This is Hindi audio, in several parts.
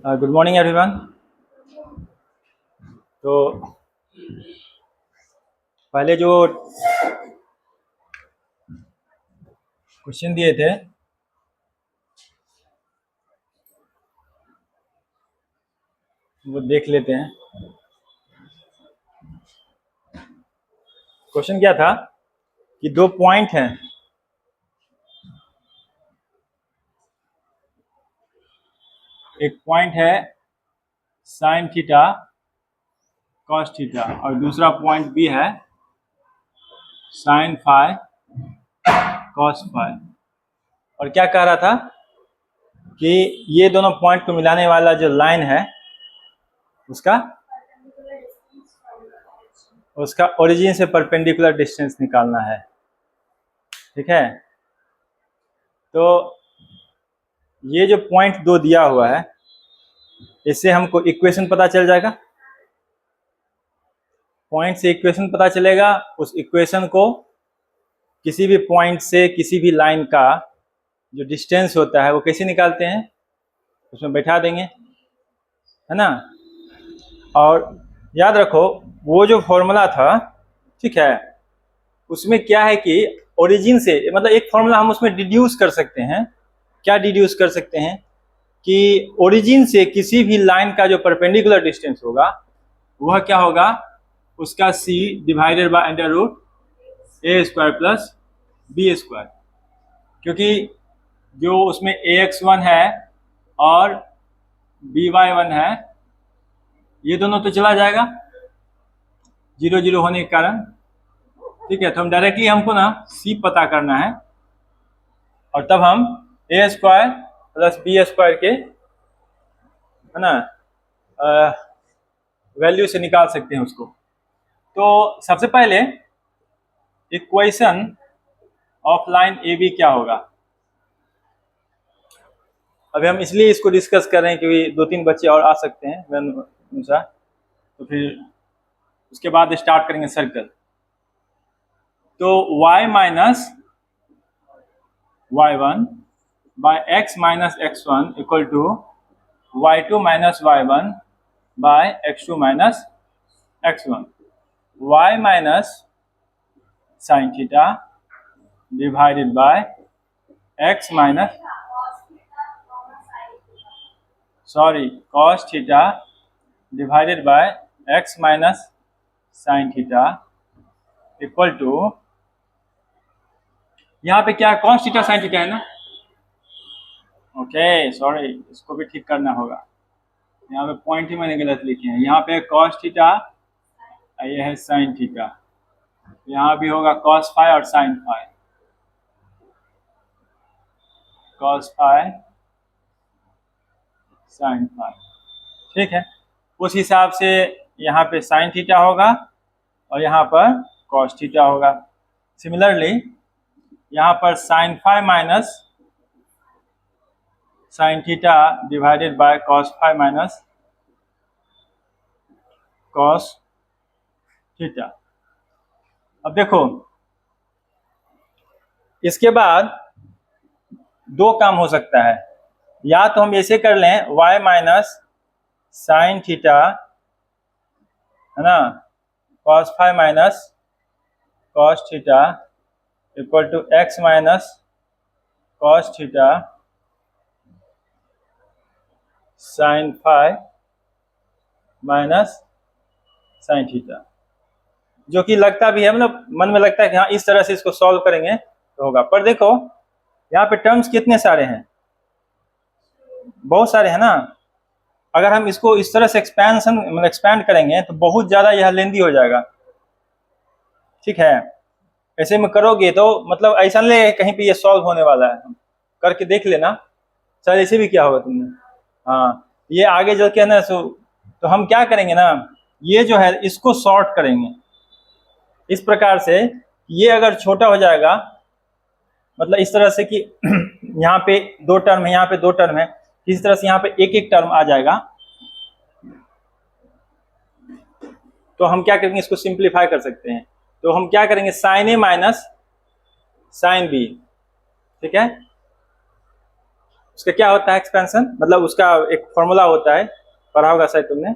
Good morning everyone. तो पहले जो क्वेश्चन दिए थे वो देख लेते हैं। क्वेश्चन क्या था कि दो पॉइंट हैं, एक पॉइंट है साइन थीटा कॉस थीटा और दूसरा पॉइंट भी है साइन फाई कॉस फाई। और क्या कह रहा था कि ये दोनों पॉइंट को मिलाने वाला जो लाइन है उसका ओरिजिन से परपेंडिकुलर डिस्टेंस निकालना है। ठीक है, तो ये जो पॉइंट दो दिया हुआ है इससे हमको इक्वेशन पता चल जाएगा। पॉइंट से इक्वेशन पता चलेगा, उस इक्वेशन को किसी भी पॉइंट से किसी भी लाइन का जो डिस्टेंस होता है वो कैसे निकालते हैं, उसमें बैठा देंगे, है ना। और याद रखो वो जो फॉर्मूला था, ठीक है, उसमें क्या है कि ओरिजिन से मतलब एक फॉर्मूला हम उसमें डिड्यूस कर सकते हैं। क्या डिड्यूस कर सकते हैं कि ओरिजिन से किसी भी लाइन का जो परपेंडिकुलर डिस्टेंस होगा वह क्या होगा, उसका c divided by under root A square plus B square. क्योंकि जो उसमें ax1 है और by1 है, ये दोनों तो चला जाएगा 0 0 होने के कारण। ठीक है, तो हम डायरेक्टली हमको ना c पता करना है और तब हम ए स्क्वायर प्लस बी स्क्वायर के, है ना, वैल्यू से निकाल सकते हैं उसको। तो सबसे पहले equation of line A B क्या होगा। अभी हम इसलिए इसको डिस्कस कर रहे हैं क्योंकि दो तीन बच्चे और आ सकते हैं अनुसार, तो फिर उसके बाद स्टार्ट करेंगे सर्कल। तो y minus y1 by x minus x1 equal to y2 minus y1 by x2 minus x1। y minus sine theta divided by x minus cos theta divided by x minus sine theta equal to, यहाँ पे क्या cos थीटा साइन थीटा है ना। ओके सॉरी, इसको भी ठीक करना होगा, यहाँ पे पॉइंट ही मैंने गलत लिखे हैं। यहाँ पे cos थीटा, ये है साइन थीटा, यहाँ भी होगा cos फाई और sine phi, cos phi sine phi. ठीक है, उस हिसाब से यहाँ पे साइन थीटा होगा और यहाँ पर cos थीटा होगा। सिमिलरली यहाँ पर sine phi minus sine theta divided by cos phi minus cos theta. अब देखो इसके बाद दो काम हो सकता है, या तो हम ऐसे कर लें y माइनस साइन थीटा, है ना, cos phi minus cos theta equal to x minus cos theta sine phi minus sine theta, जो कि लगता भी है, मतलब मन में लगता है कि हाँ इस तरह से इसको सॉल्व करेंगे तो होगा। पर देखो यहाँ पे टर्म्स कितने सारे हैं, बहुत सारे हैं ना। अगर हम इसको इस तरह से एक्सपैंड करेंगे तो बहुत ज़्यादा यह लेंदी हो जाएगा। ठीक है, ऐसे में करोगे तो मतलब ऐसा नहीं लगेगा कहीं पे ये सॉल्व होने वाला है, करके देख लेना। शायद ऐसे भी क्या होगा तुमने, हाँ ये आगे चल के ना तो हम क्या करेंगे ना, ये जो है इसको शॉर्ट करेंगे इस प्रकार से, ये अगर छोटा हो जाएगा, मतलब इस तरह से कि यहाँ पे दो टर्म है, यहाँ पे दो टर्म है, इस तरह से यहाँ पे एक एक टर्म आ जाएगा। तो हम क्या करेंगे, इसको सिंप्लीफाई कर सकते हैं। तो हम क्या करेंगे, sign A minus sine B, ठीक है। उसका क्या होता है एक्सपेंशन, मतलब उसका एक फॉर्मूला होता है, पढ़ा होगा शायद तुमने,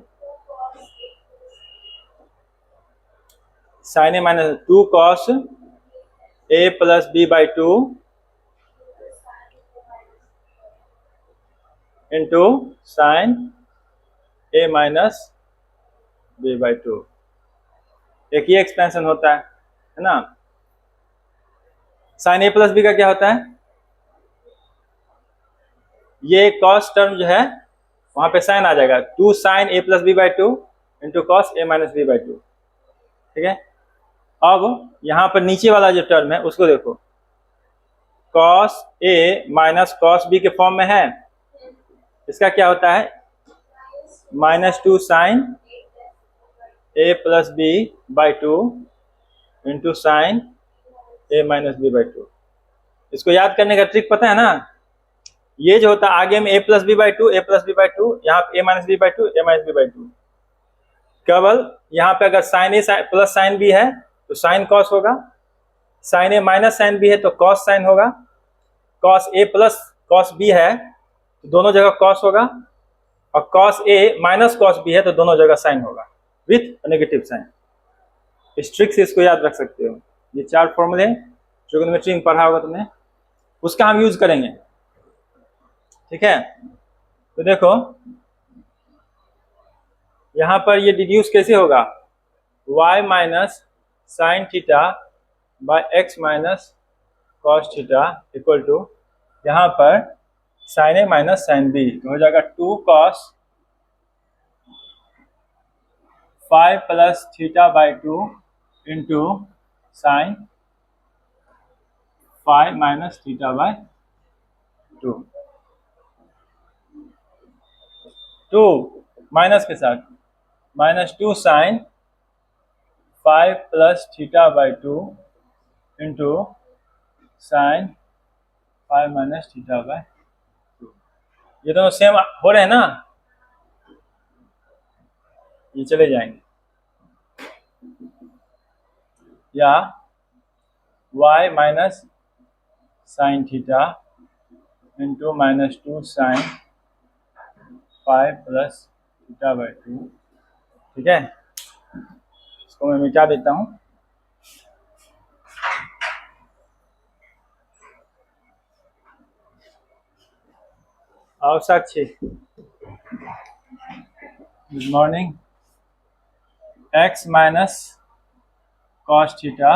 sine A minus 2 cos A plus B by 2 into sine A minus B by 2। एक ही एक्सपेंशन होता है ना। साइन ए प्लस बी का क्या होता है, ये कॉस टर्म जो है वहां पे साइन आ जाएगा, 2 sine A plus B by 2 into cos A minus B by 2। ठीक है, अब यहां पर नीचे वाला जो टर्म है उसको देखो, cos A minus cos B के फॉर्म में है, इसका क्या होता है -2 sine A plus B by 2 into sine A minus B by 2। इसको याद करने का ट्रिक पता है ना, ये जो होता है आगे में A plus B by 2 A plus B by 2, यहाँ पे A minus B by 2 A minus B by 2, केवल यहाँ पे अगर sine A plus sine B है तो साइन कॉस होगा, sine A minus sine B है तो कॉस साइन होगा, cos A plus cos B है तो दोनों जगह कॉस होगा, और cos A minus cos B है तो दोनों जगह साइन होगा विथ नेगेटिव साइन। इस ट्रिक से इसको याद रख सकते हो। ये 4 फॉर्मूले ट्रिग्नोमेट्री में पढ़ा होगा तुमने, उसका हम यूज करेंगे। ठीक है, तो देखो यहां पर ये डिड्यूस कैसे होगा, y minus sine theta by X minus cos theta equal to, यहाँ पर sine A minus sine B हो जाएगा 2 cos 5 plus theta by 2 into sine 5 minus theta by 2, 2 minus के साथ -2 sine 5 plus theta by 2 into sine 5 minus theta by 2। ये दोनों सेम हो रहे हैं ना, ये चले जाएंगे, या y minus sine theta into -2 sine 5 plus theta by 2। ठीक है, इसको मैं मिटा देता हूं। और Sakshi good morning, x minus cos theta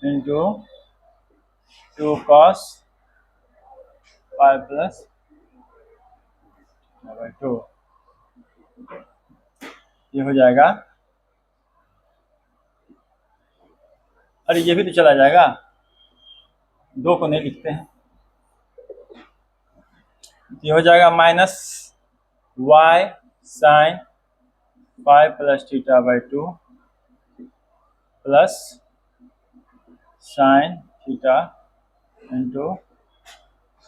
into 2 cos 5 plus by 2, ये हो जाएगा, अरे ये भी तो चला जाएगा, 2 को नहीं लिखते हैं, ये हो जाएगा minus y sine 5 plus theta by 2 plus sine theta into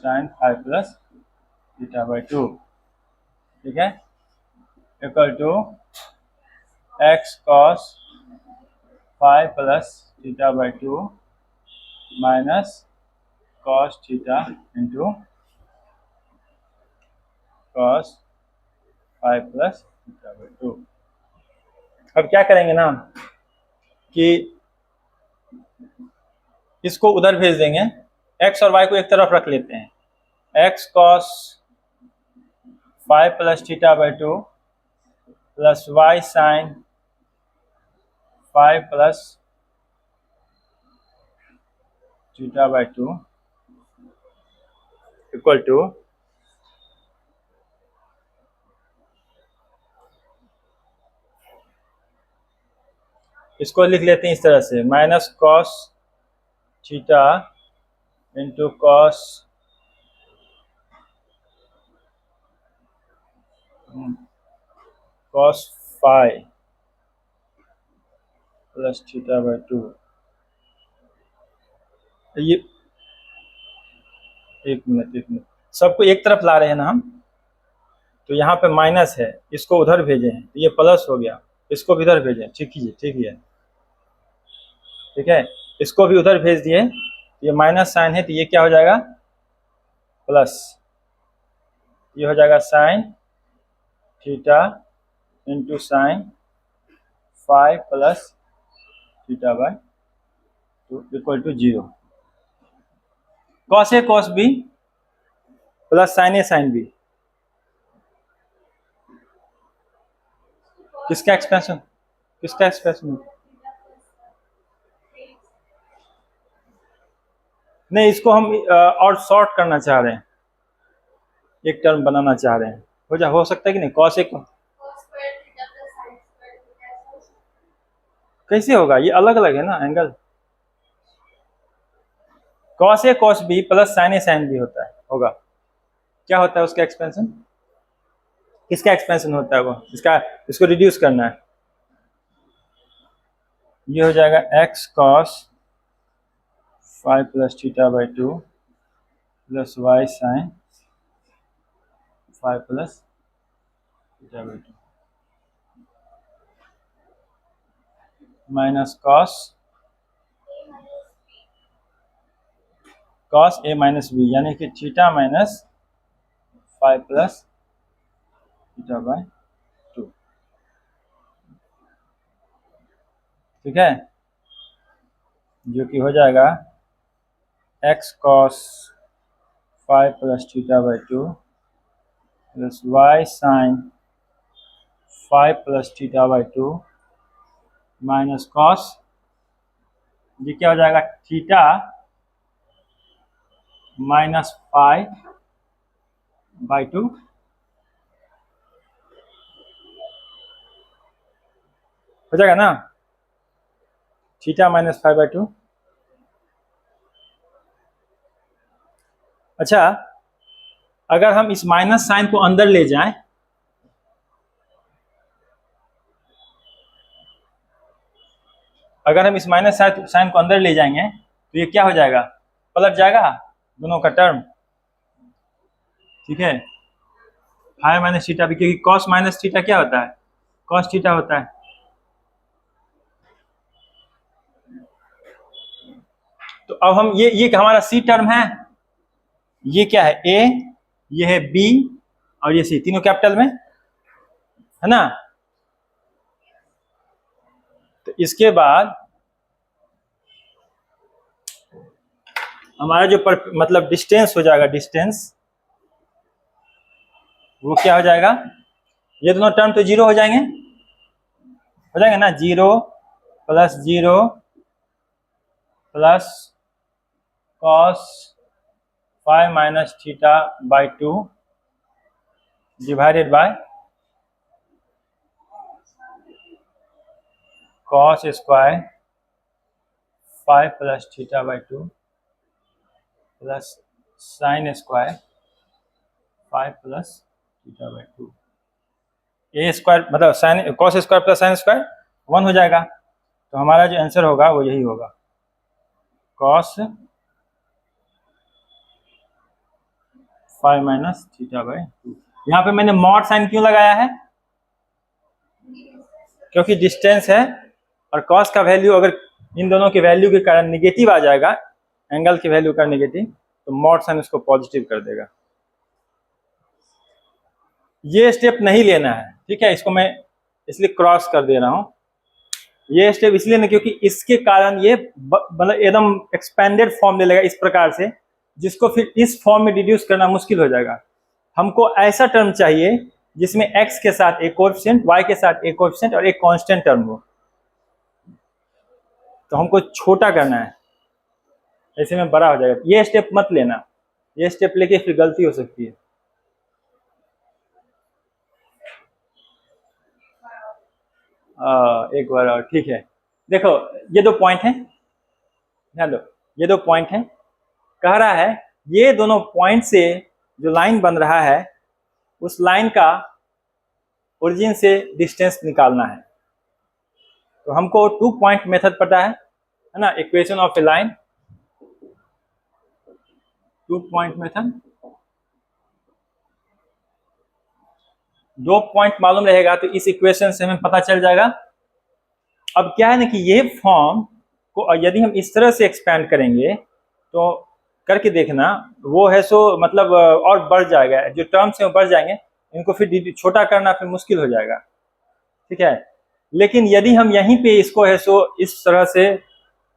sine 5 plus theta by 2। ठीक है, equal to x cos 5 plus theta by 2 minus cos theta into cos 5 plus theta by 2। अब क्या करेंगे ना कि इसको उधर भेज देंगे, x और y को एक तरफ रख लेते हैं, x cos 5 plus theta by 2 plus y sine 5 plus theta by 2 equal to इसको लिख लेते हैं इस तरह से, minus cos theta into cos cos 5 plus theta by 2। ये एक मिनट सबको एक तरफ ला रहे हैं ना हम, तो यहाँ पे माइनस है, इसको उधर भेजे हैं तो ये प्लस हो गया, इसको भी उधर भेजें, ठीक है, ठीक है, इसको भी उधर भेज दिए, ये माइनस साइन है तो ये क्या हो जाएगा प्लस, ये हो जाएगा sine theta into sine five plus theta by two equal to 0। Cos A cos B plus sine A sine B, किसका एक्सपेंशन, किसका एक्सपेंशन? नहीं, इसको हम और शॉर्ट करना चाह रहे हैं, एक टर्म बनाना चाह रहे हैं। हो सकता है कि नहीं? कॉस ए कैसे होगा? ये अलग अलग है ना angle. Cos A cos B plus sine A sine B होता है, होगा। क्या होता है उसका एक्सपेंशन? किसका एक्सपेंशन होता है वो? इसको रिड्यूस करना है। ये हो जाएगा X cos 5 plus theta by 2 plus Y sine 5 plus theta by 2 minus cos A minus B, यानी कि theta minus 5 plus theta by 2। ठीक है, जो कि हो जाएगा X cos 5 plus theta by 2 plus Y sine 5 plus theta by 2 minus cos, ये क्या हो जाएगा? थीटा माइनस 5 बाई 2 हो जाएगा ना, थीटा माइनस 5 बाई 2। अच्छा, अगर हम इस माइनस साइन को अंदर ले जाएं, अगर हम इस माइनस साइन को अंदर ले जाएंगे तो ये क्या हो जाएगा? पलट जाएगा दोनों का टर्म। ठीक है, फाइव माइनस थीटा भी, क्योंकि कॉस माइनस थीटा क्या होता है? कॉस थीटा होता है। तो अब हम ये हमारा सी टर्म है, ये क्या है? ए, ये है बी और ये सी, तीनों कैपिटल में है ना। तो इसके बाद हमारा जो मतलब डिस्टेंस हो जाएगा, डिस्टेंस वो क्या हो जाएगा? ये दोनों टर्म तो 0 हो जाएंगे ना, 0 plus 0 plus cos 5 minus theta by 2 divided by cos square 5 plus theta by 2 plus sine square 5 plus theta by 2। A square मतलब sine cos square plus sine square 1 हो जाएगा। तो हमारा जो आंसर होगा वो यही होगा, कॉस 5 माइनस थीटा बाई 2। यहाँ पे मैंने मॉड साइन क्यों लगाया है? क्योंकि डिस्टेंस है और कॉस का वैल्यू अगर इन दोनों के वैल्यू के कारण निगेटिव आ जाएगा, एंगल की वैल्यू का निगेटिव, तो मॉड साइन उसको पॉजिटिव कर देगा। ये स्टेप नहीं लेना है, ठीक है, इसको मैं इसलिए क्रॉस कर दे रहा हूं। ये स्टेप इसलिए नहीं क्योंकि इसके कारण ये मतलब एकदम एक्सपेंडेड फॉर्म ले लेगा इस प्रकार से, जिसको फिर इस फॉर्म में डिड्यूस करना मुश्किल हो जाएगा। हमको ऐसा टर्म चाहिए जिसमें x के साथ एक कोएफिशिएंट, y के साथ एक कोएफिशिएंट और एक कांस्टेंट टर्म हो। तो हमको छोटा करना है, ऐसे में बड़ा हो जाएगा। ये स्टेप मत लेना, ये स्टेप लेके फिर गलती हो सकती है। एक बार और, ठीक है। देखो ये दो पॉइंट हैं, ध्यान दो, ये दो पॉइंट हैं। कह रहा है ये दोनों पॉइंट से जो लाइन बन रहा है उस लाइन का ओरिजिन से डिस्टेंस निकालना है। तो हमको 2 पॉइंट मेथड पता है ना, equation of A line, 2 point method. 2 point मालूम रहेगा तो इस इक्वेशन से हमें पता चल जाएगा। अब क्या है ना कि ये फॉर्म को यदि हम इस तरह से एक्सपेंड करेंगे तो करके देखना, वो है सो मतलब और बढ़ जाएगा, जो टर्म्स हैं वो बढ़ जाएंगे, इनको फिर छोटा करना फिर मुश्किल हो जाएगा, ठीक है। लेकिन यदि हम यहीं पे इसको है सो इस तरह से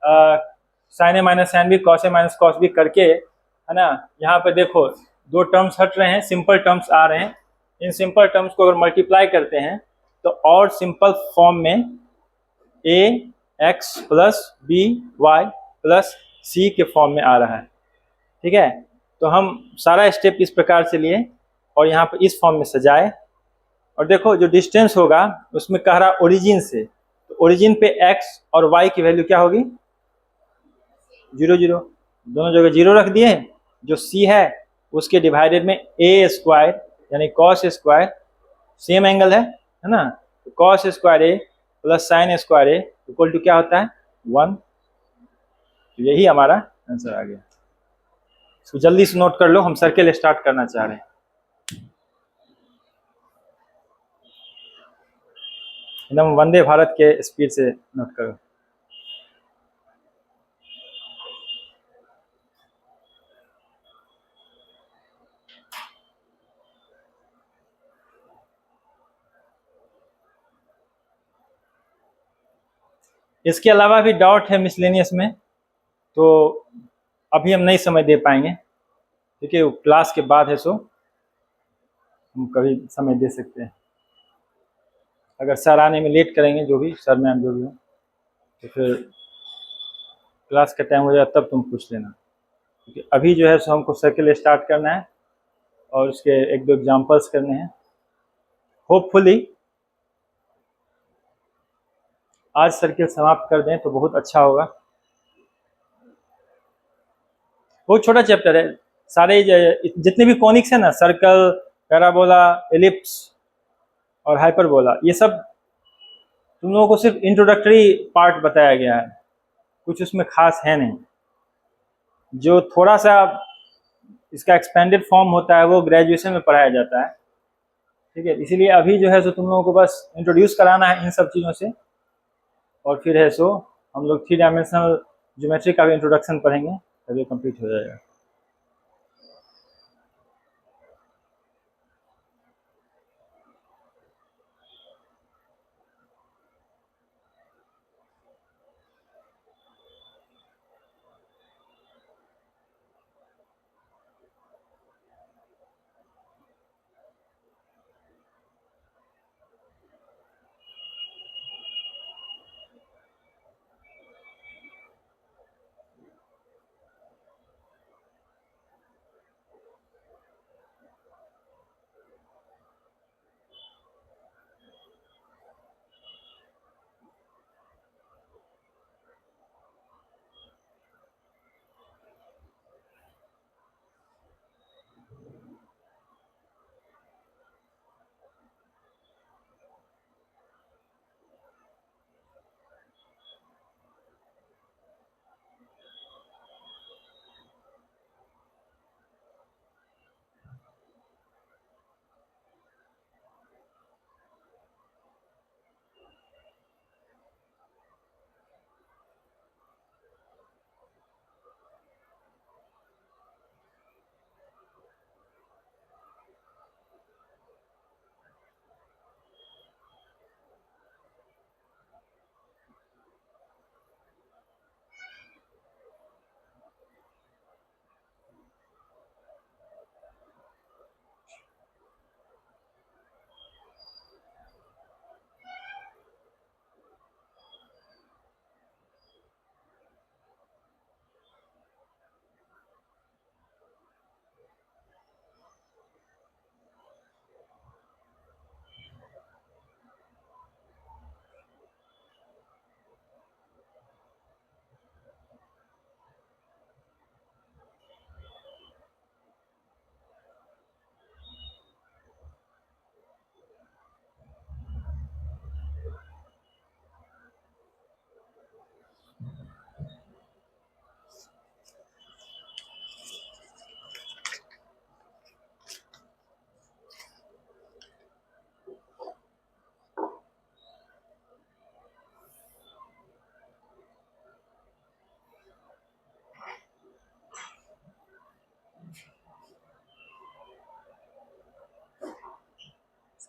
sign A minus sine B cos A minus cos B करके, है ना, यहाँ पे देखो दो टर्म्स हट रहे हैं, सिंपल टर्म्स आ रहे हैं, इन सिंपल टर्म्स को अगर मल्टीप्लाई करते हैं तो और सिंपल फॉर्म में A X plus B Y plus C के फॉर्म में आ रहा है, ठीक है। तो हम सारा स्टेप इस प्रकार से लिए और यहाँ पर इस फॉर्म में सजाए, और देखो जो डिस्टेंस होगा उसमें कह रहा ओरिजिन से, तो ओरिजिन पे एक्स और वाई की वैल्यू क्या होगी, 0 0, दोनों जगह 0 रख दिए। जो सी है उसके डिवाइडेड में ए स्क्वायर यानी कॉस स्क्वायर, सेम एंगल है ना, तो cos square A plus sine square A equal to क्या होता है 1। तो यही हमारा आंसर आ गया। इसको जल्दी से नोट कर लो, हम सर्किल स्टार्ट करना चाह रहे हैं। एकदम वंदे भारत के स्पीड से नोट करो। इसके अलावा भी डाउट है मिसलेनियस में, तो अभी हम नहीं समय दे पाएंगे, ठीक है, क्लास के बाद है सो हम कभी समय दे सकते हैं। अगर सर आने में लेट करेंगे, जो भी सर मैम जो भी हो, तो फिर क्लास का टाइम हो जाए तब तुम पूछ लेना, क्योंकि अभी जो है सो हमको सर्किल स्टार्ट करना है और उसके एक दो एग्जांपल्स करने हैं। होपफुली आज सर्किल समाप्त कर दें तो बहुत अच्छा होगा। बहुत छोटा चैप्टर है, सारे जितने भी कॉनिक्स है ना, सर्कल, पैराबोला, एलिप्स और हाइपरबोला, ये सब तुम लोगों को सिर्फ इंट्रोडक्टरी पार्ट बताया गया है, कुछ उसमें खास है नहीं। जो थोड़ा सा इसका एक्सपेंडेड फॉर्म होता है वो ग्रेजुएशन में पढ़ाया जाता है, ठीक है। इसीलिए अभी जो है सो तुम लोगों को बस इंट्रोड्यूस कराना है इन सब चीज़ों से, और फिर है सो हम लोग 3 डायमेंशनल ज्योमेट्री का भी इंट्रोडक्शन पढ़ेंगे, तभी कंप्लीट हो जाएगा।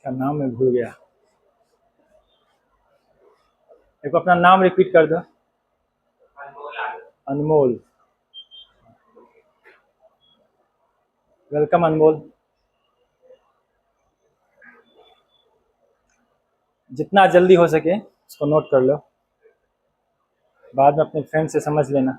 का नाम मैं भूल गया। एक अपना नाम रिपीट कर दो। अनमोल। वेलकम अनमोल। जितना जल्दी हो सके इसको नोट कर लो, बाद में अपने फ्रेंड से समझ लेना।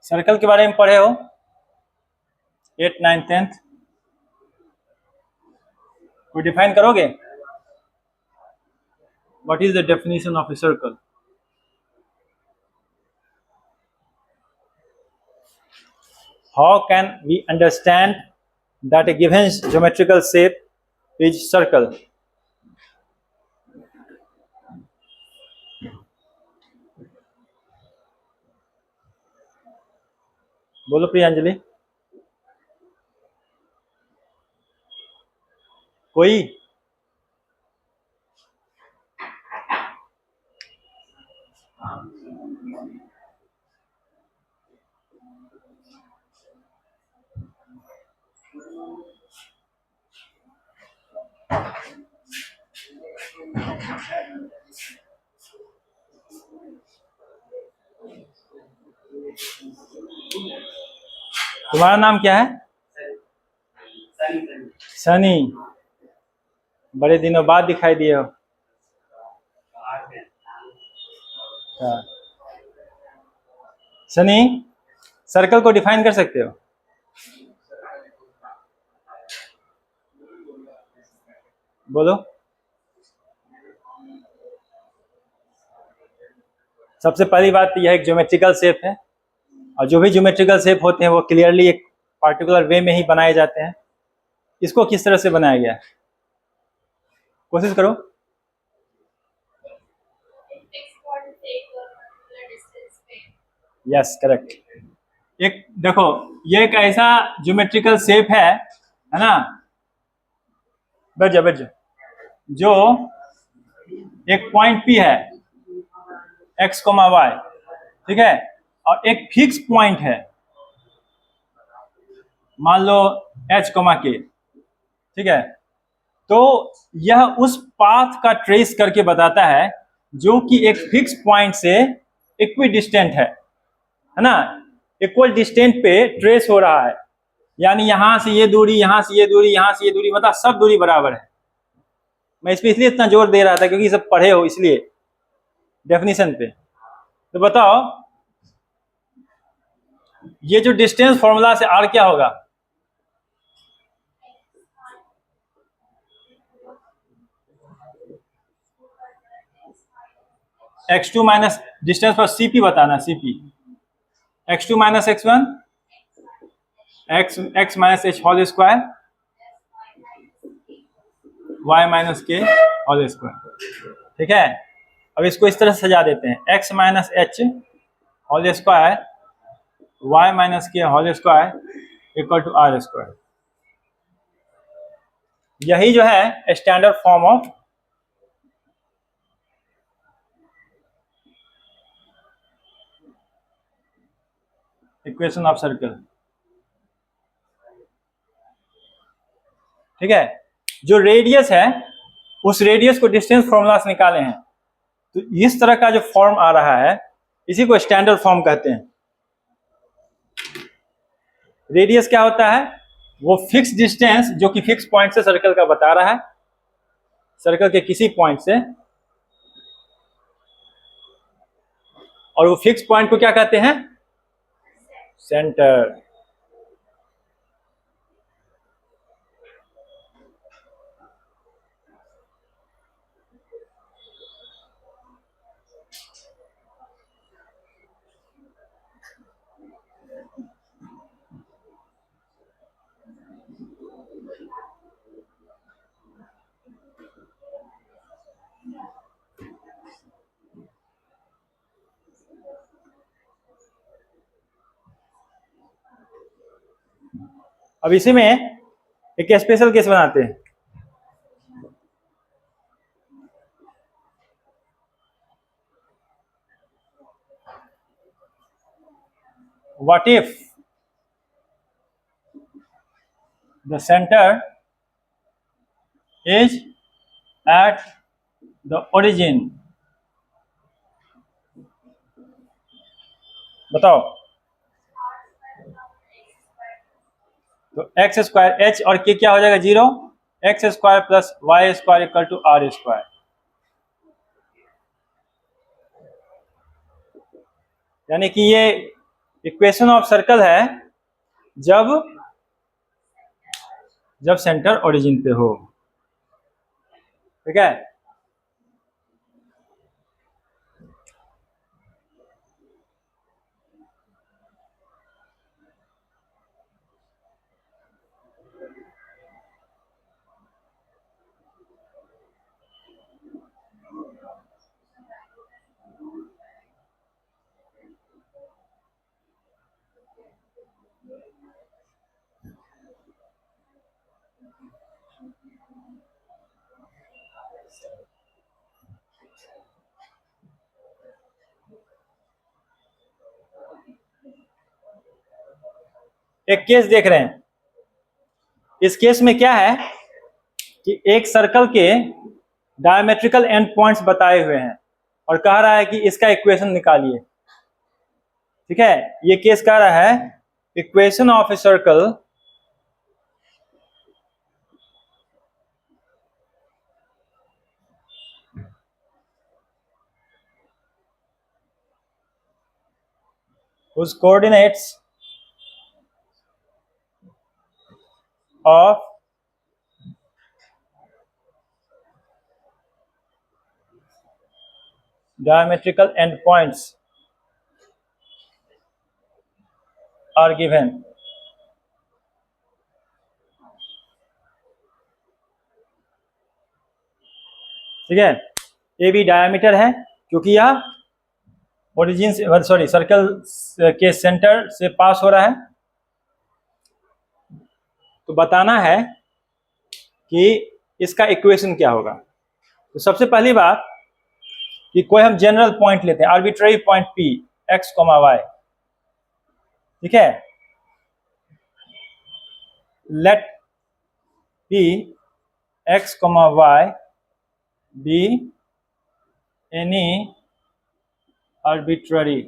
सर्कल के बारे में पढ़े हो 8, 9, 10th? कोई डिफाइन करोगे? What is the definition of a circle? How can we understand that a given geometrical shape is circle? बोलो प्रियांजलि। कोई? तुम्हारा नाम क्या है? सनी। बड़े दिनों बाद दिखाई दिए हो। हाँ। सनी, सर्कल को डिफाइन कर सकते हो? बोलो। सबसे पहली बात तो यह एक ज्योमेट्रिकल शेप है, और जो भी ज्योमेट्रिकल शेप होते हैं वो क्लियरली एक पार्टिकुलर वे में ही बनाए जाते हैं। इसको किस तरह से बनाया गया है? कोशिश करो। Yes, correct. एक देखो, ये एक ऐसा ज्योमेट्रिकल शेप है ना, बैठ जाओ, जो एक पॉइंट P है x, y, ठीक है, और एक फिक्स पॉइंट है मान लो h, k, ठीक है। तो यह उस पाथ का ट्रेस करके बताता है जो कि एक फिक्स पॉइंट से इक्वी डिस्टेंट है ना, इक्वल डिस्टेंट पे ट्रेस हो रहा है। यानी यहां से ये दूरी, यहां से ये दूरी, यहां से ये दूरी, मतलब सब दूरी बराबर है। मैं इस पे इसलिए इतना जोर दे रहा था क्योंकि सब पढ़े हो, इसलिए डेफिनेशन पे। तो बताओ, ये जो डिस्टेंस फॉर्मूला से r क्या होगा? x2 माइनस डिस्टेंस पर cp बताना, cp x2 minus x1 x minus h whole square y minus k whole square, ठीक है। अब इसको इस तरह से सजा देते हैं, x minus h whole square y minus k whole square equal to r square. यही जो है standard form of equation of circle, ठीक है। जो रेडियस है उस रेडियस को डिस्टेंस फॉर्मूला से निकाले हैं, तो इस तरह का जो फॉर्म आ रहा है इसी को स्टैंडर्ड फॉर्म कहते हैं। रेडियस क्या होता है? वो फिक्स डिस्टेंस जो कि फिक्स पॉइंट से सर्कल का बता रहा है, सर्कल के किसी पॉइंट से, और वो फिक्स पॉइंट को क्या कहते हैं? सेंटर। अब इसी में एक स्पेशल केस बनाते हैं। What if the center is at the origin? बताओ। तो एक्स स्क्वायर एच और के क्या हो जाएगा 0, X square plus Y square equal to are square. यानी कि ये इक्वेशन ऑफ सर्कल है जब सेंटर ओरिजिन पे हो। ठीक है, एक केस देख रहे हैं। इस केस में क्या है कि एक सर्कल के डायमेट्रिकल एंड पॉइंट्स बताए हुए हैं और कह रहा है कि इसका इक्वेशन निकालिए। ठीक है, ये केस कह रहा है equation of a circle whose coordinates of diametrical endpoints are given। ठीक है, ए बी डायमीटर है क्योंकि यह ओरिजिन से सॉरी सर्कल के सेंटर से पास हो रहा है। तो बताना है कि इसका इक्वेशन क्या होगा। तो सबसे पहली बात कि कोई हम जनरल पॉइंट लेते हैं, arbitrary point P X comma Y. ठीक है, let P X comma Y be any arbitrary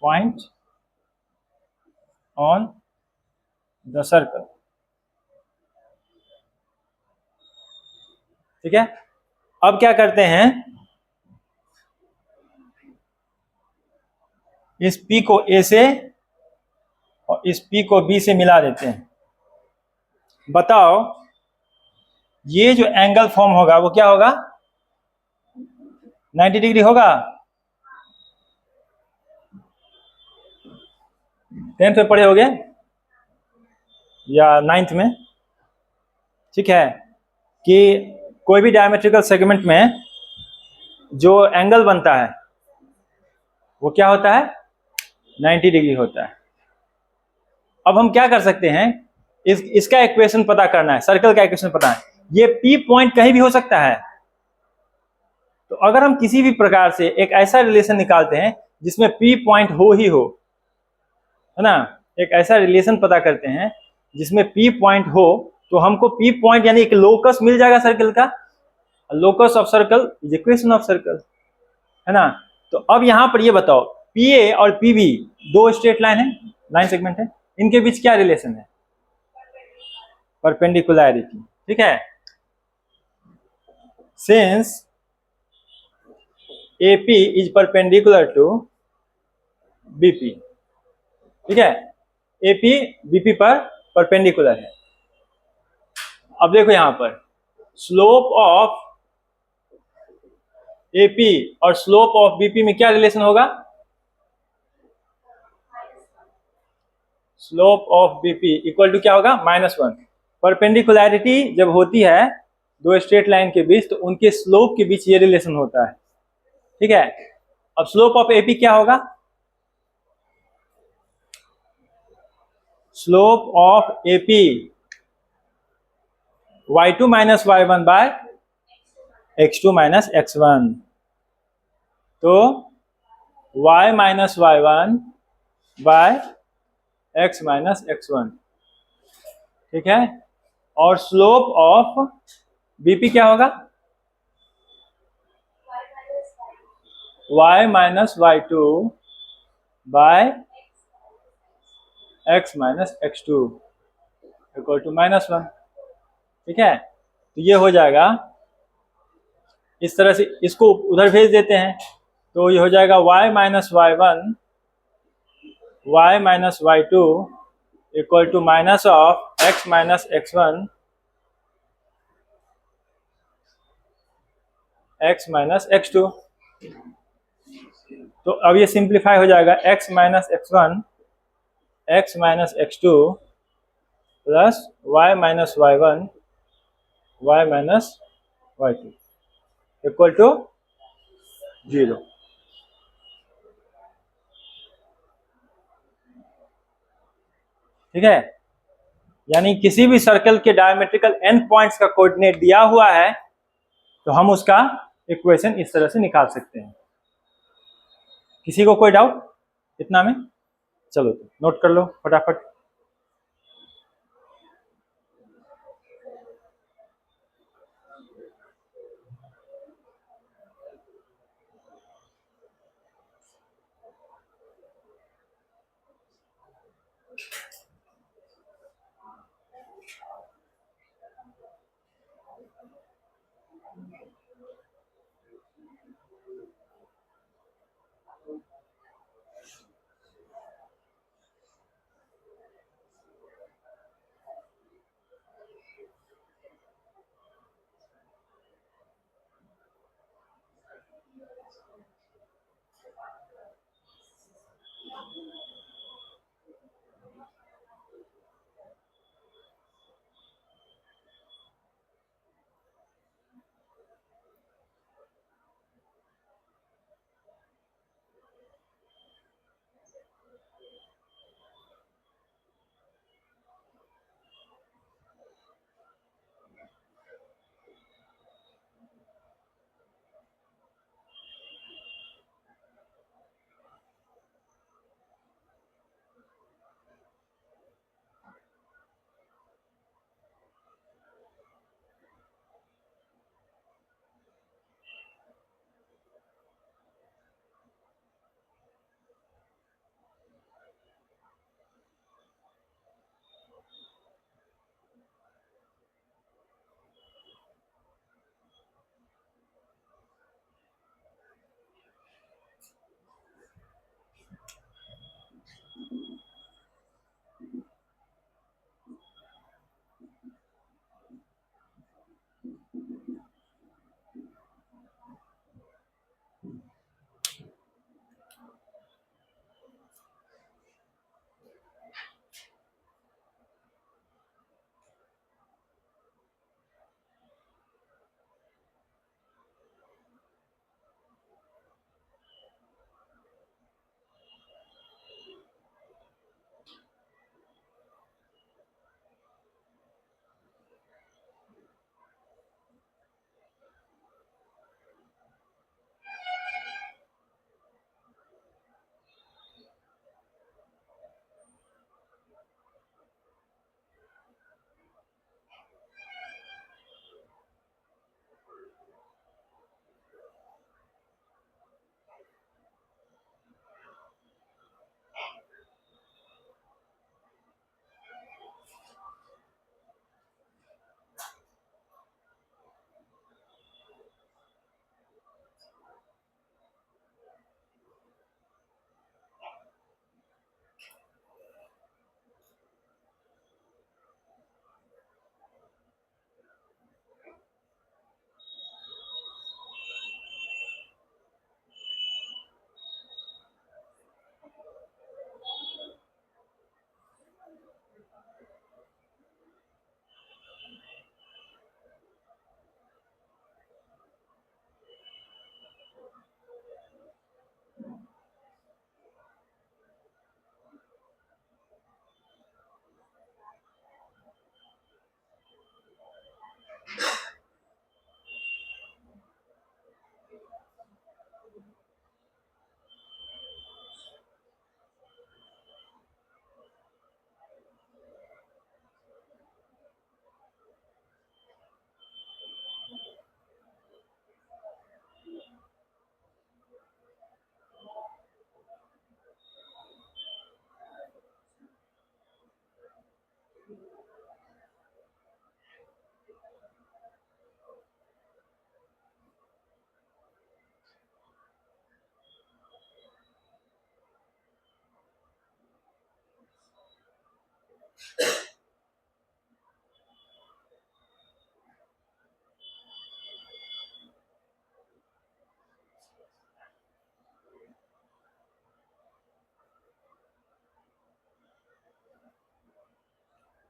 point on the circle। ठीक है, अब क्या करते हैं, इस P को A से और इस P को B से मिला देते हैं। बताओ ये जो एंगल फॉर्म होगा वो क्या होगा, 90 डिग्री होगा। 10th में पढ़े होगे या 9th में। ठीक है, कि कोई भी डायमेट्रिकल सेगमेंट में जो एंगल बनता है वो क्या होता है, 90 डिग्री होता है। अब हम क्या कर सकते हैं, इसका इक्वेशन पता करना है, सर्कल का इक्वेशन पता है। ये P पॉइंट कहीं भी हो सकता है। तो अगर हम किसी भी प्रकार से एक ऐसा रिलेशन निकालते हैं जिसमें P पॉइंट हो ही हो, है ना, एक ऐसा रिलेशन पता करते हैं जिसमें P पॉइंट हो, तो हमको P पॉइंट यानी एक लोकस मिल जाएगा सर्कल का। Locus of circle is equation of circle, है ना। तो अब यहां पर ये बताओ, PA और PB दो स्ट्रेट लाइन है, लाइन सेगमेंट है, इनके बीच क्या रिलेशन है, परपेंडिकुलरिटी। ठीक है, since AP is perpendicular to BP। ठीक है, AP BP पर परपेंडिकुलर है। अब देखो यहां पर स्लोप ऑफ AP और स्लोप ऑफ BP में क्या रिलेशन होगा, slope of BP equal to क्या होगा, -1। परपेंडिकुलरिटी जब होती है दो स्ट्रेट लाइन के बीच तो उनके स्लोप के बीच ये रिलेशन होता है। ठीक है, अब स्लोप ऑफ AP क्या होगा, slope of AP y2 minus y1 by x2 minus x1, तो y minus y1 by x minus x1, ठीक है। और स्लोप ऑफ बीपी क्या होगा, y minus y2 by x minus x2 equal to -1, ठीक है। तो ये हो जाएगा इस तरह से, इसको उधर भेज देते हैं तो ये हो जाएगा y minus y1 y minus y2 equal to minus of x minus x1 x minus x2। तो अब ये सिंप्लीफाई हो जाएगा x minus x1 x minus x2 plus y minus y1 y minus y2 equal to 0। ठीक है, यानी किसी भी सर्कल के डायमेट्रिकल एंड पॉइंट्स का कोऑर्डिनेट दिया हुआ है तो हम उसका इक्वेशन इस तरह से निकाल सकते हैं। किसी को कोई डाउट इतना में? चलो तो नोट कर लो फटाफट।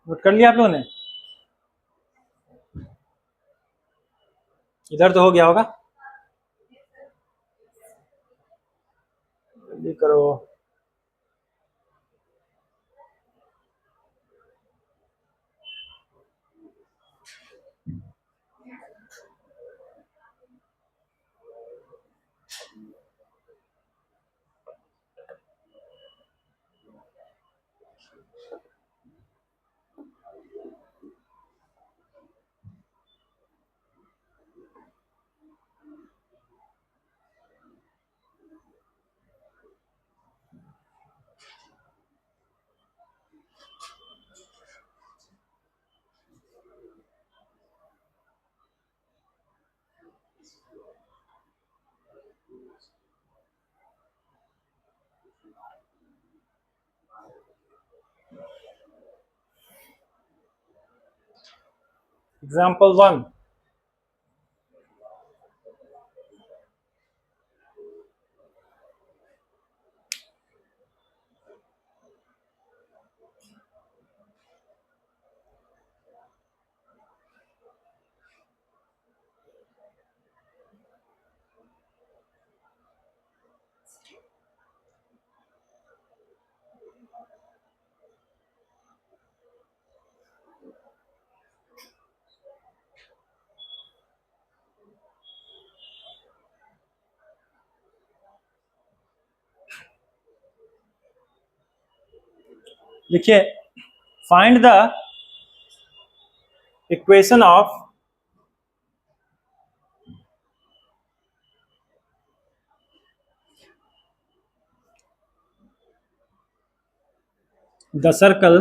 नोट कर लिया आप लोगों ने? इधर तो हो गया होगा, जल्दी करो। Example 1. देखिए, find the equation of the circle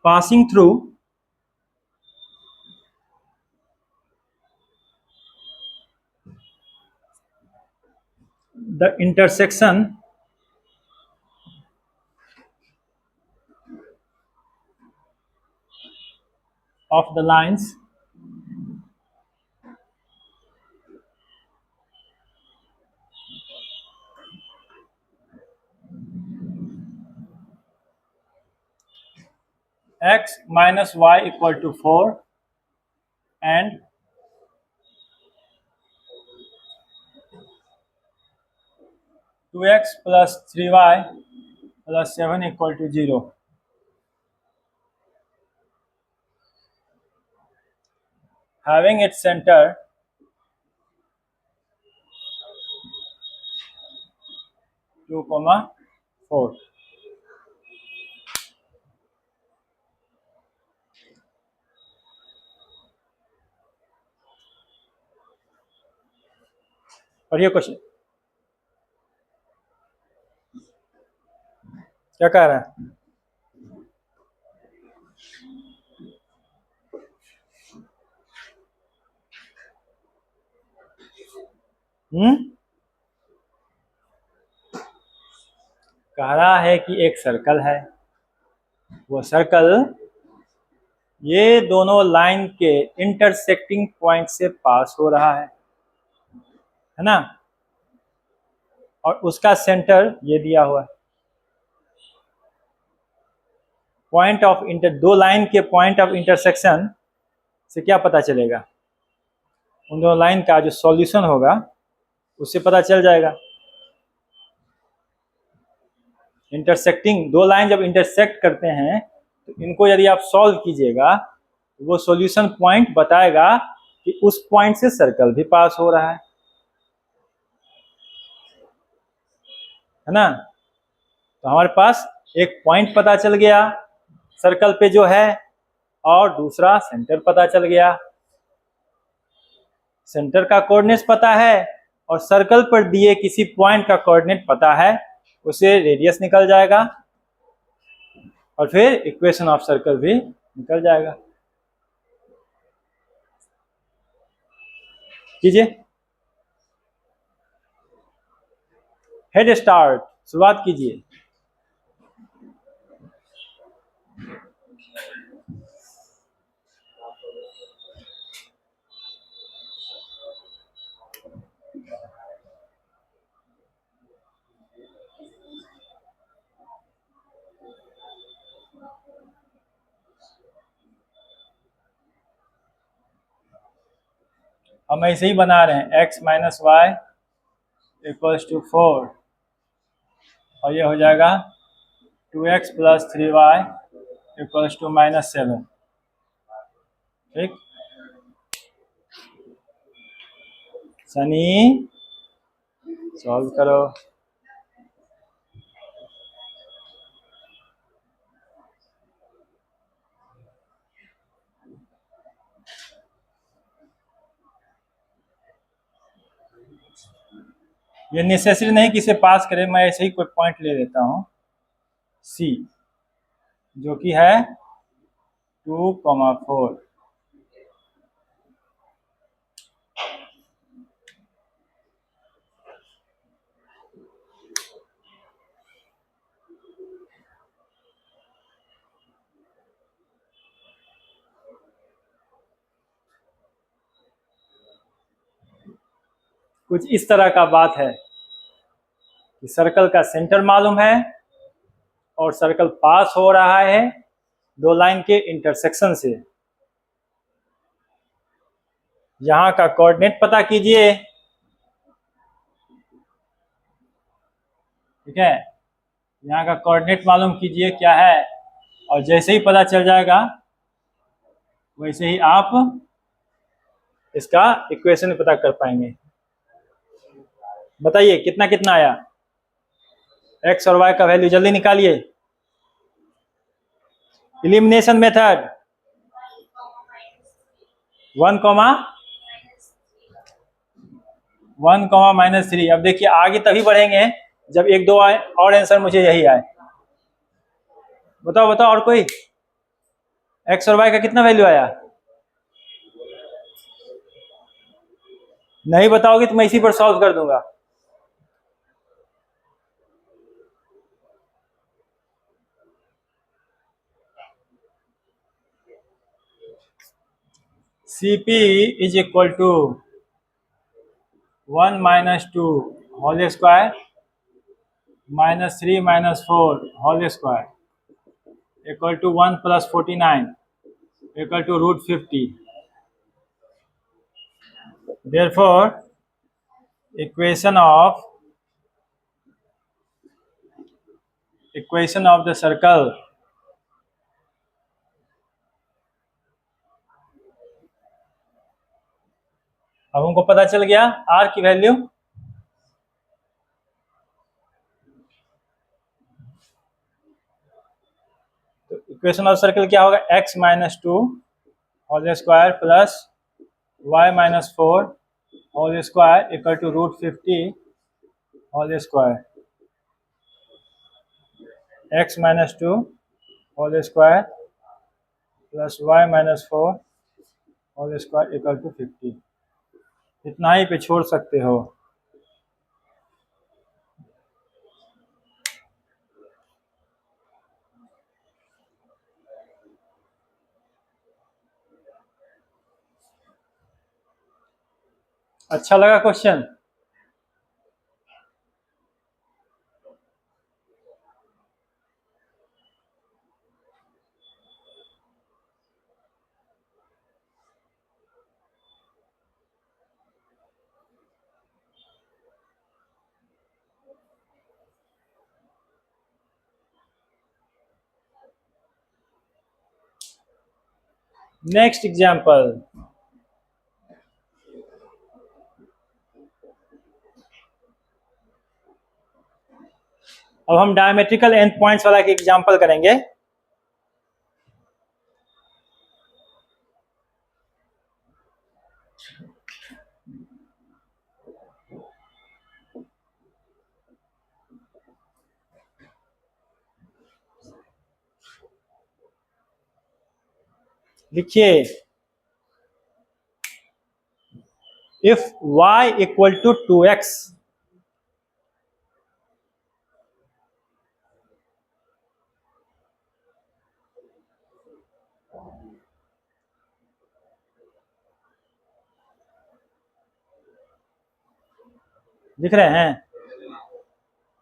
passing through the intersection of the lines x minus y equal to 4 and two x plus 3y plus 7 equal to 0. Having its center two comma 4. पढ़िए क्वेश्चन, क्या कह रहा है? कह रहा है कि एक सर्कल है, वो सर्कल ये दोनों लाइन के इंटरसेक्टिंग पॉइंट से पास हो रहा है ना, और उसका सेंटर ये दिया हुआ है। पॉइंट ऑफ दो लाइन के पॉइंट ऑफ इंटरसेक्शन से क्या पता चलेगा? उन दोनों लाइन का जो सॉल्यूशन होगा उससे पता चल जाएगा। इंटरसेक्टिंग दो लाइन जब इंटरसेक्ट करते हैं तो इनको यदि आप सॉल्व कीजिएगा तो वो सॉल्यूशन पॉइंट बताएगा कि उस पॉइंट से सर्कल भी पास हो रहा है ना। तो हमारे पास एक पॉइंट पता चल गया सर्कल पे जो है, और दूसरा सेंटर पता चल गया। सेंटर का कोऑर्डिनेट पता है और सर्कल पर दिए किसी पॉइंट का कोऑर्डिनेट पता है, उसे रेडियस निकल जाएगा और फिर इक्वेशन ऑफ सर्कल भी निकल जाएगा। कीजिए। Head start. शुरुआत कीजिए। हम ऐसे ही बना रहे हैं, x minus Y equals to 4 और ये हो जाएगा 2x plus 3y equals to -7। ठीक, सनी सॉल्व करो। ये नेसेसरी नहीं कि इसे पास करें, मैं ऐसे ही कोई पॉइंट ले लेता हूँ C, जो कि है 2,4। कुछ इस तरह का बात है कि सर्कल का सेंटर मालूम है और सर्कल पास हो रहा है दो लाइन के इंटरसेक्शन से। यहां का कोऑर्डिनेट पता कीजिए। ठीक है, यहाँ का कोऑर्डिनेट मालूम कीजिए क्या है, और जैसे ही पता चल जाएगा वैसे ही आप इसका इक्वेशन पता कर पाएंगे। बताइए कितना कितना आया, x और y का वैल्यू जल्दी निकालिए। Elimination method 1,-3। अब देखिए आगे तभी बढ़ेंगे जब एक दो आए और आंसर मुझे यही आए। बताओ बताओ और कोई, x और y का कितना वैल्यू आया? नहीं बताओगे तो मैं इसी पर सॉल्व कर दूंगा। CP is equal to 1 - 2 whole square -3 - 4 whole square equal to 1 + 49 equal to √50। Therefore, equation of the circle अब हमको पता चल गया r की वैल्यू तो इक्वेशन ऑफ सर्कल क्या होगा, x - 2 whole square plus y - 4 whole square equal to √50 whole square. x - 2 whole square plus y - 4 whole square equal to 50। इतना ही पे छोड़ सकते हो। अच्छा लगा क्वेश्चन? नेक्स्ट एग्जाम्पल, अब हम डायमेट्रिकल एंड पॉइंट्स वाला एक एग्जाम्पल करेंगे। लिखिए, if y equal to 2x लिख रहे हैं,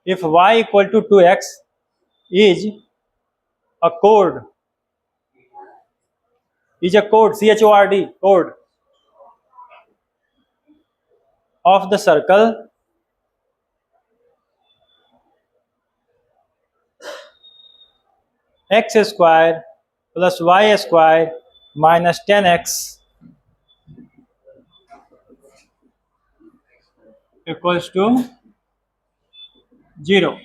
if y equal to 2x is a कोड, is a chord, chord, chord of the circle x square plus y square minus 10x equals to 0.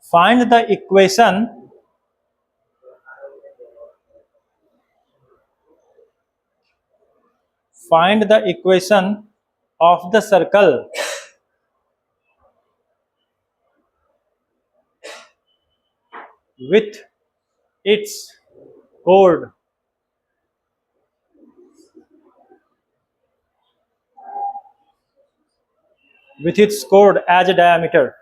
Find the equation of the circle with its chord as a diameter.